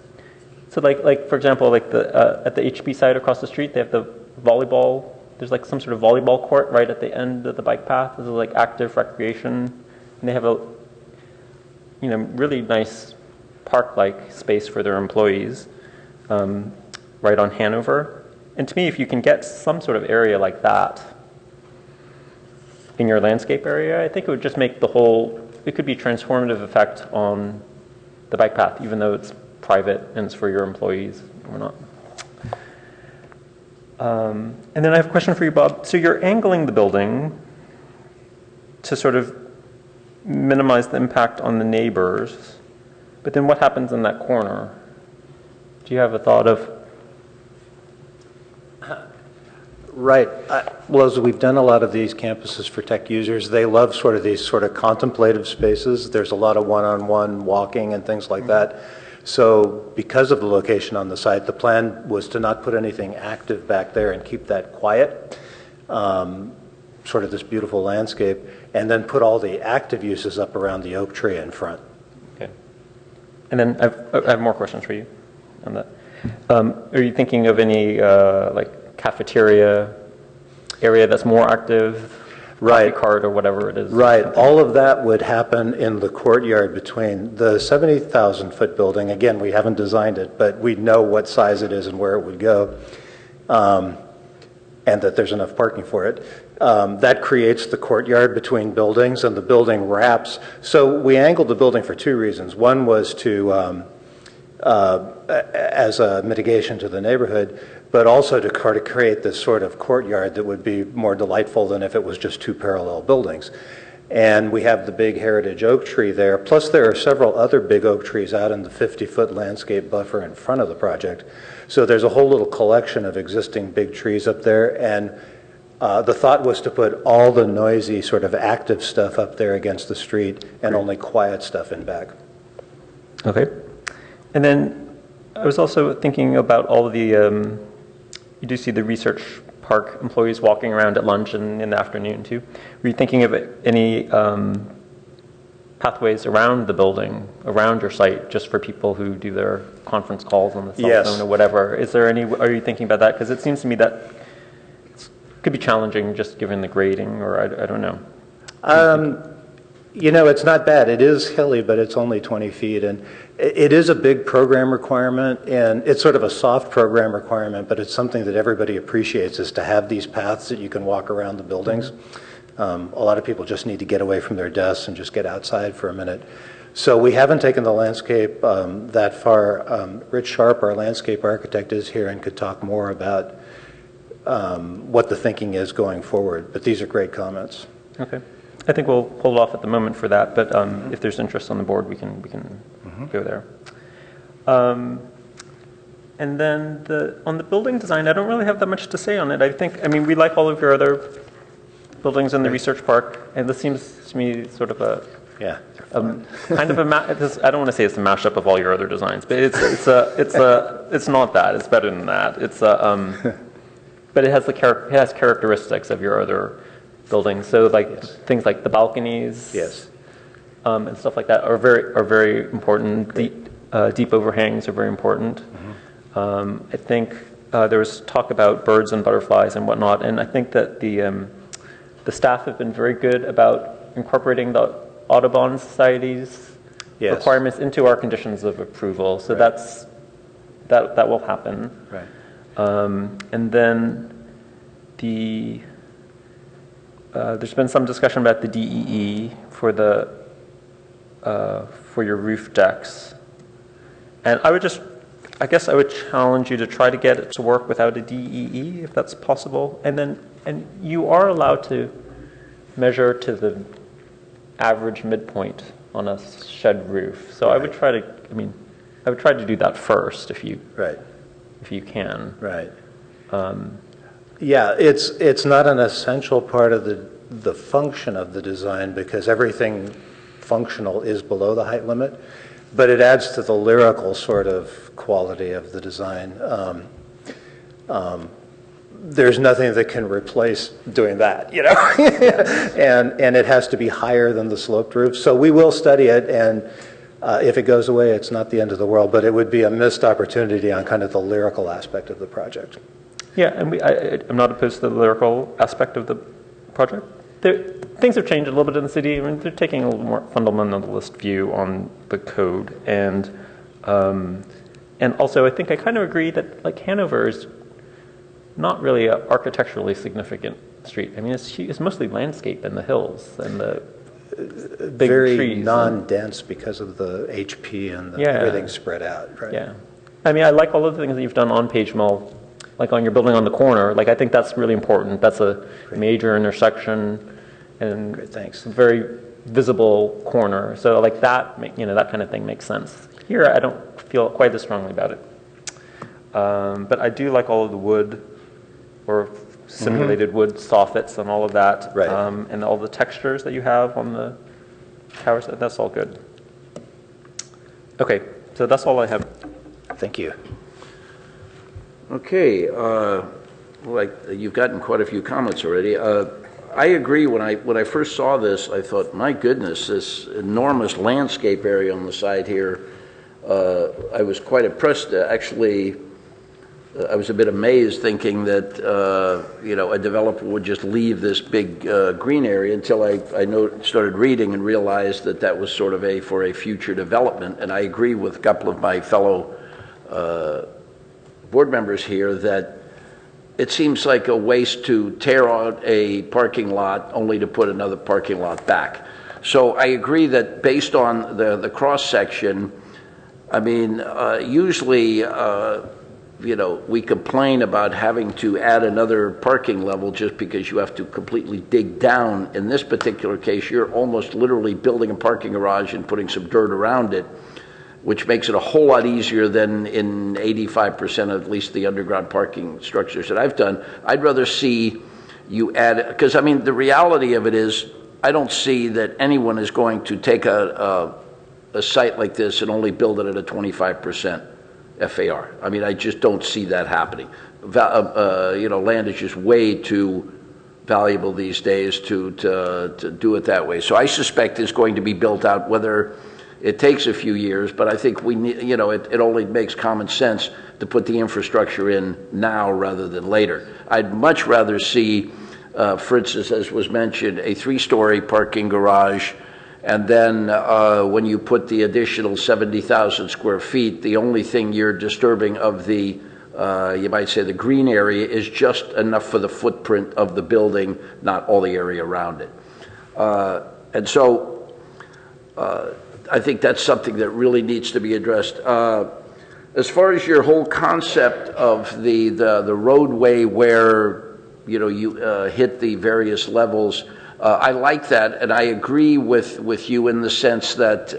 So, like for example, like at the HP site across the street, they have the volleyball. There's like some sort of volleyball court right at the end of the bike path. This is like active recreation, and they have a really nice park-like space for their employees right on Hanover. And to me, if you can get some sort of area like that, in your landscape area, I think it would just make the whole, it could be a transformative effect on the bike path, even though it's private and it's for your employees or not. And then I have a question for you, Bob. So you're angling the building to sort of minimize the impact on the neighbors, but then what happens in that corner? Do you have a thought of? Right. Well, as we've done a lot of these campuses for tech users, they love sort of these sort of contemplative spaces. There's a lot of one-on-one walking and things like that. So because of the location on the site, the plan was to not put anything active back there and keep that quiet, sort of this beautiful landscape, and then put all the active uses up around the oak tree in front. Okay. And then I have more questions for you on that. Are you thinking of any like cafeteria area that's more active, right, coffee cart or whatever it is? Right. All of that would happen in the courtyard between the 70,000-foot building. Again, we haven't designed it, but we know what size it is and where it would go, and that there's enough parking for it. That creates the courtyard between buildings, and the building wraps. So we angled the building for two reasons. One was to, as a mitigation to the neighborhood, but also to create this sort of courtyard that would be more delightful than if it was just two parallel buildings. And we have the big heritage oak tree there, plus there are several other big oak trees out in the 50-foot landscape buffer in front of the project. So there's a whole little collection of existing big trees up there, and the thought was to put all the noisy sort of active stuff up there against the street and only quiet stuff in back. Okay. And then I was also thinking about all of the, you do see the research park employees walking around at lunch and in the afternoon too. Were you thinking of any pathways around the building, around your site, just for people who do their conference calls on the cell phone or whatever? Is there any, are you thinking about that? Because it seems to me that could be challenging just given the grading, or I don't know. You know, it's not bad. It is hilly, but it's only 20 feet. And it is a big program requirement, and it's sort of a soft program requirement, but it's something that everybody appreciates, is to have these paths that you can walk around the buildings. A lot of people just need to get away from their desks and just get outside for a minute. So we haven't taken the landscape that far. Rich Sharp, our landscape architect, is here and could talk more about what the thinking is going forward. But these are great comments. Okay. I think we'll hold off at the moment for that, but if there's interest on the board, we can go there. And then on the building design, I don't really have that much to say on it. I mean, we like all of your other buildings in the research park, and this seems to me sort of a kind of a I don't want to say it's a mashup of all your other designs, but it's not that. It's better than that. It's but it has characteristics of your other buildings. So like things like the balconies, and stuff like that are very important. Deep overhangs are very important. I think there was talk about birds and butterflies and whatnot, and I think that the staff have been very good about incorporating the Audubon Society's requirements into our conditions of approval. So that will happen. Right. And then there's been some discussion about the DEE for your roof decks, and I guess I would challenge you to try to get it to work without a DEE if that's possible. And you are allowed to measure to the average midpoint on a shed roof. So I would try to do that first if you can. Right. Yeah, it's not an essential part of the function of the design, because everything functional is below the height limit, but it adds to the lyrical sort of quality of the design. There's nothing that can replace doing that, you know, and it has to be higher than the sloped roof. So we will study it, and if it goes away, it's not the end of the world, but it would be a missed opportunity on kind of the lyrical aspect of the project. Yeah, and I'm not opposed to the lyrical aspect of the project. Things have changed a little bit in the city. I mean, they're taking a little more fundamentalist view on the code, and also I think I kind of agree that like Hanover is not really an architecturally significant street. I mean, it's mostly landscape and the hills and the big Very trees. non-dense because of the HP and everything spread out, right? Yeah. I mean, I like all of the things that you've done on Page Mill, like on your building on the corner. Like, I think that's really important. That's a major intersection and Great, thanks. a very visible corner. So like that, that kind of thing makes sense. Here, I don't feel quite as strongly about it. But I do like all of the wood or simulated wood soffits and all of that. Right. And all the textures that you have on the towers. That's all good. Okay, so that's all I have. Thank you. Okay, like you've gotten quite a few comments already. I agree. When I first saw this, I thought, my goodness, this enormous landscape area on the side here. I was quite impressed. Actually, I was a bit amazed, thinking that a developer would just leave this big green area, until I started reading and realized that that was sort of for a future development. And I agree with a couple of my fellow board members here that it seems like a waste to tear out a parking lot only to put another parking lot back. So I agree that based on the cross section, I mean, usually, we complain about having to add another parking level just because you have to completely dig down. In this particular case, you're almost literally building a parking garage and putting some dirt around it, which makes it a whole lot easier than in 85% of at least the underground parking structures that I've done. I'd rather see you add, because I mean, the reality of it is, I don't see that anyone is going to take a site like this and only build it at a 25% FAR. I mean, I just don't see that happening. Land is just way too valuable these days to do it that way. So I suspect it's going to be built out, whether it takes a few years, but I think we need, it only makes common sense to put the infrastructure in now rather than later. I'd much rather see, for instance, as was mentioned, a 3-story parking garage, and then when you put the additional 70,000 square feet, the only thing you're disturbing of the, you might say, the green area is just enough for the footprint of the building, not all the area around it. And so I think that's something that really needs to be addressed. As far as your whole concept of the roadway where you hit the various levels, I like that, and I agree with you in the sense that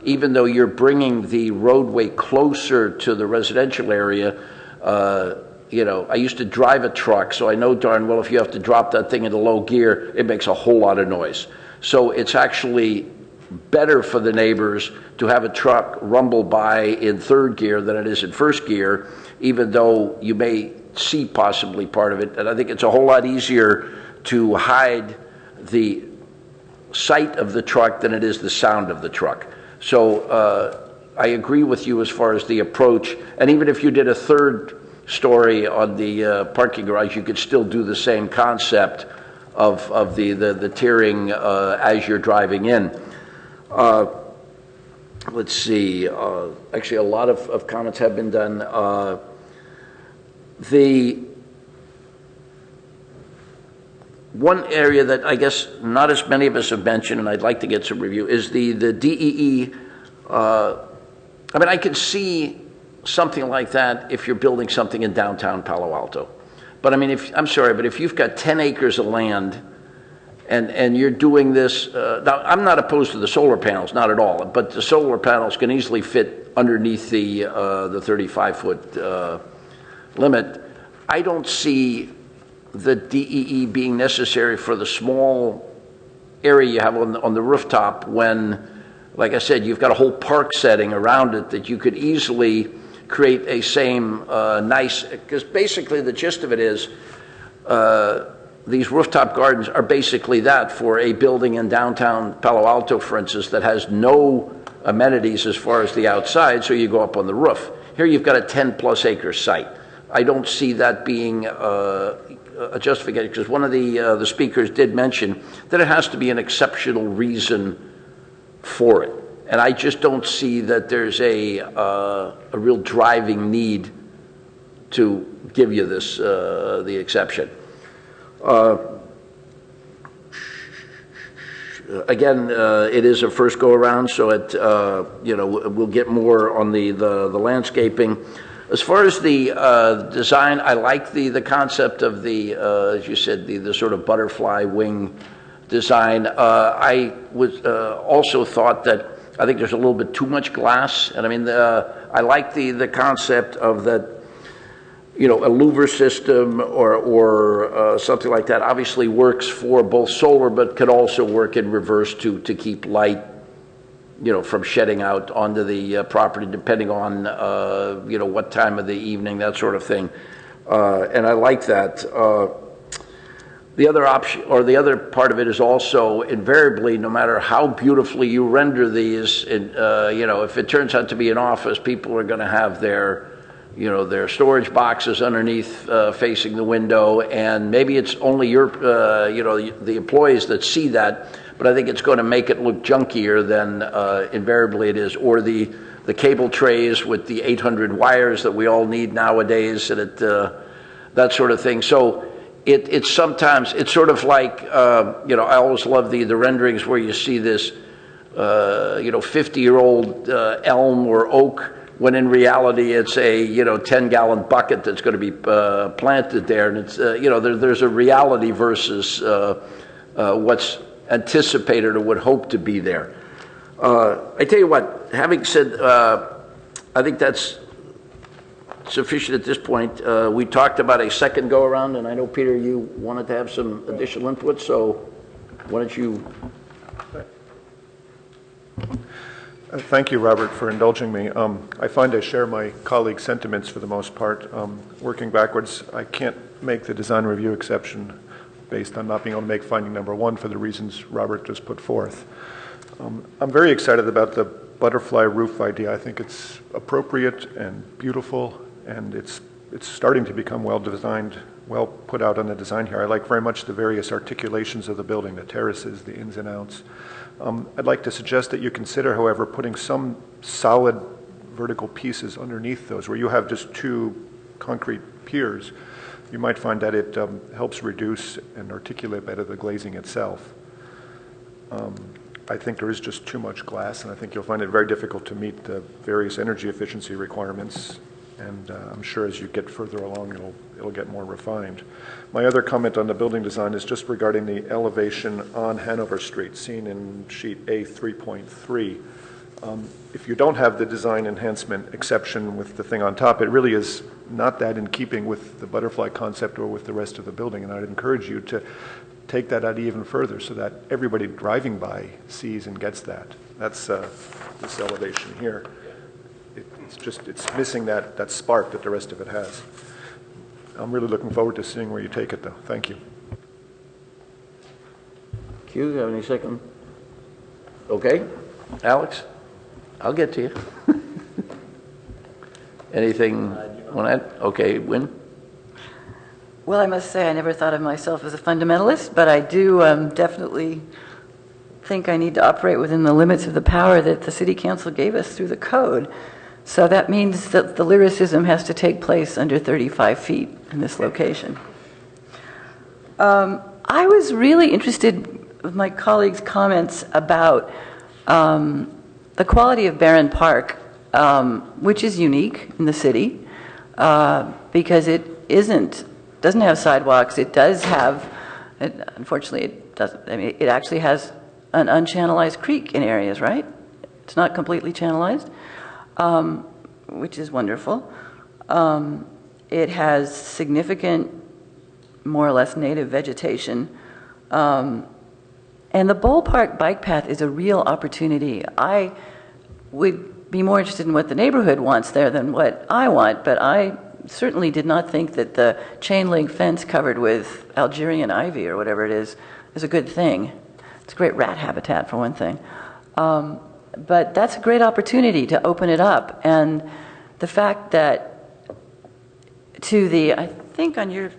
even though you're bringing the roadway closer to the residential area, I used to drive a truck, so I know darn well if you have to drop that thing into low gear, it makes a whole lot of noise. So it's actually better for the neighbors to have a truck rumble by in 3rd gear than it is in 1st gear, even though you may see possibly part of it. And I think it's a whole lot easier to hide the sight of the truck than it is the sound of the truck. So I agree with you as far as the approach. And even if you did a 3rd story on the parking garage, you could still do the same concept of the tiering as you're driving in. Let's see. Actually, a lot of comments have been done. The one area that I guess not as many of us have mentioned, and I'd like to get some review, is the DEE. I mean, I could see something like that if you're building something in downtown Palo Alto. But I mean, I'm sorry, but if you've got 10 acres of land and you're doing this, now I'm not opposed to the solar panels, not at all, but the solar panels can easily fit underneath the 35-foot limit. I don't see the DEE being necessary for the small area you have on the rooftop when, like I said, you've got a whole park setting around it that you could easily create a same nice, because basically the gist of it is these rooftop gardens are basically that for a building in downtown Palo Alto, for instance, that has no amenities as far as the outside, so you go up on the roof. Here you've got a 10-plus acre site. I don't see that being a justification, because one of the speakers did mention that it has to be an exceptional reason for it. And I just don't see that there's a real driving need to give you this, the exception. Again, it is a first go-around, so it, we'll get more on the landscaping. As far as the design, I like the concept of the, as you said, the sort of butterfly wing design. I was also thought that I think there's a little bit too much glass, and I mean, I like the concept of that. A louver system or something like that obviously works for both solar, but could also work in reverse to keep light, from shedding out onto the property, depending on, what time of the evening, that sort of thing. And I like that. The other option, or the other part of it, is also invariably, no matter how beautifully you render these, if it turns out to be an office, people are going to have their storage boxes underneath facing the window, and maybe it's only your, the employees that see that, but I think it's going to make it look junkier than invariably it is, or the cable trays with the 800 wires that we all need nowadays, and that sort of thing. So it's sometimes, it's sort of like, I always love the renderings where you see this, 50-year-old elm or oak, when in reality it's a 10-gallon bucket that's going to be planted there, and it's there's a reality versus what's anticipated or would hope to be there. I tell you what, having said, I think that's sufficient at this point. We talked about a second go around, and I know, Peter, you wanted to have some additional input, so why don't you? Thank you, Robert, for indulging me. I find I share my colleagues' sentiments for the most part. Working backwards, I can't make the design review exception based on not being able to make finding number one for the reasons Robert just put forth. I'm very excited about the butterfly roof idea. I think it's appropriate and beautiful, and it's starting to become well designed, well put out on the design here. I like very much the various articulations of the building, the terraces, the ins and outs. I'd like to suggest that you consider, however, putting some solid vertical pieces underneath those, where you have just two concrete piers. You might find that it helps reduce and articulate better the glazing itself. I think there is just too much glass, and I think you'll find it very difficult to meet the various energy efficiency requirements. And I'm sure as you get further along, it'll get more refined. My other comment on the building design is just regarding the elevation on Hanover Street, seen in sheet A 3.3. If you don't have the design enhancement exception with the thing on top, it really is not that in keeping with the butterfly concept or with the rest of the building. And I'd encourage you to take that out even further so that everybody driving by sees and gets that. That's this elevation here. It's missing that spark that the rest of it has. I'm really looking forward to seeing where you take it, though. Thank you. Q, you have any second? Okay. Alex, I'll get to you. Anything on that? Okay, Wynn? Well, I must say I never thought of myself as a fundamentalist, but I do definitely think I need to operate within the limits of the power that the City Council gave us through the code. So that means that the lyricism has to take place under 35 feet in this location. I was really interested with my colleagues' comments about the quality of Barron Park, which is unique in the city because it doesn't have sidewalks. It does have, unfortunately, it doesn't. I mean, it actually has an unchannelized creek in areas, right? It's not completely channelized. Which is wonderful. It has significant, more or less native vegetation. And the ballpark bike path is a real opportunity. I would be more interested in what the neighborhood wants there than what I want, but I certainly did not think that the chain link fence covered with Algerian ivy or whatever it is a good thing. It's great rat habitat, for one thing. But that's a great opportunity to open it up. And the fact that I think on your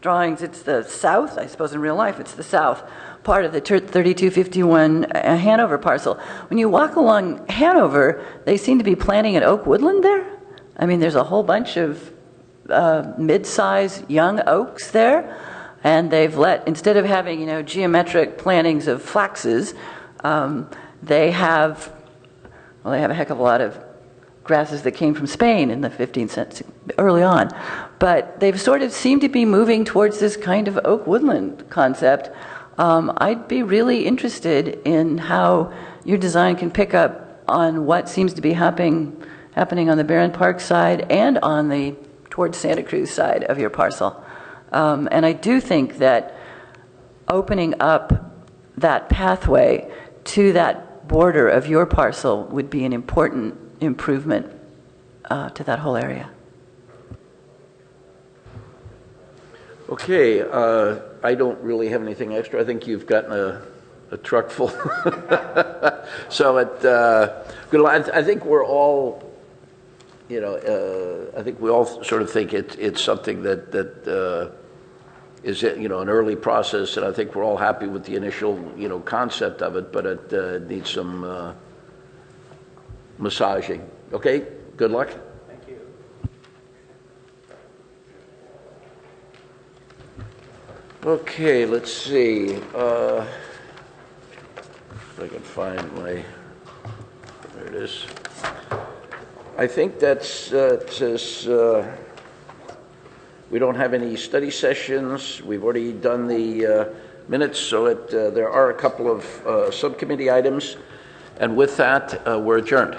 drawings it's the south, I suppose in real life it's the south part of the 3251 Hanover parcel. When you walk along Hanover, they seem to be planting an oak woodland there. I mean, there's a whole bunch of mid-size young oaks there, and they've instead of having, geometric plantings of flaxes, they have a heck of a lot of grasses that came from Spain in the 15th century, early on. But they've sort of seemed to be moving towards this kind of oak woodland concept. I'd be really interested in how your design can pick up on what seems to be happening on the Barron Park side and on the towards Santa Cruz side of your parcel. And I do think that opening up that pathway to that border of your parcel would be an important improvement to that whole area. Okay, I don't really have anything extra. I think you've gotten a truck full. So I think we're all, I think we all sort of think it's something that is an early process, and I think we're all happy with the initial concept of it, but it needs some massaging. Okay, good luck. Thank you. Okay, let's see. If I can find there it is. I think that's it says we don't have any study sessions. We've already done the minutes, so there are a couple of subcommittee items, and with that, we're adjourned.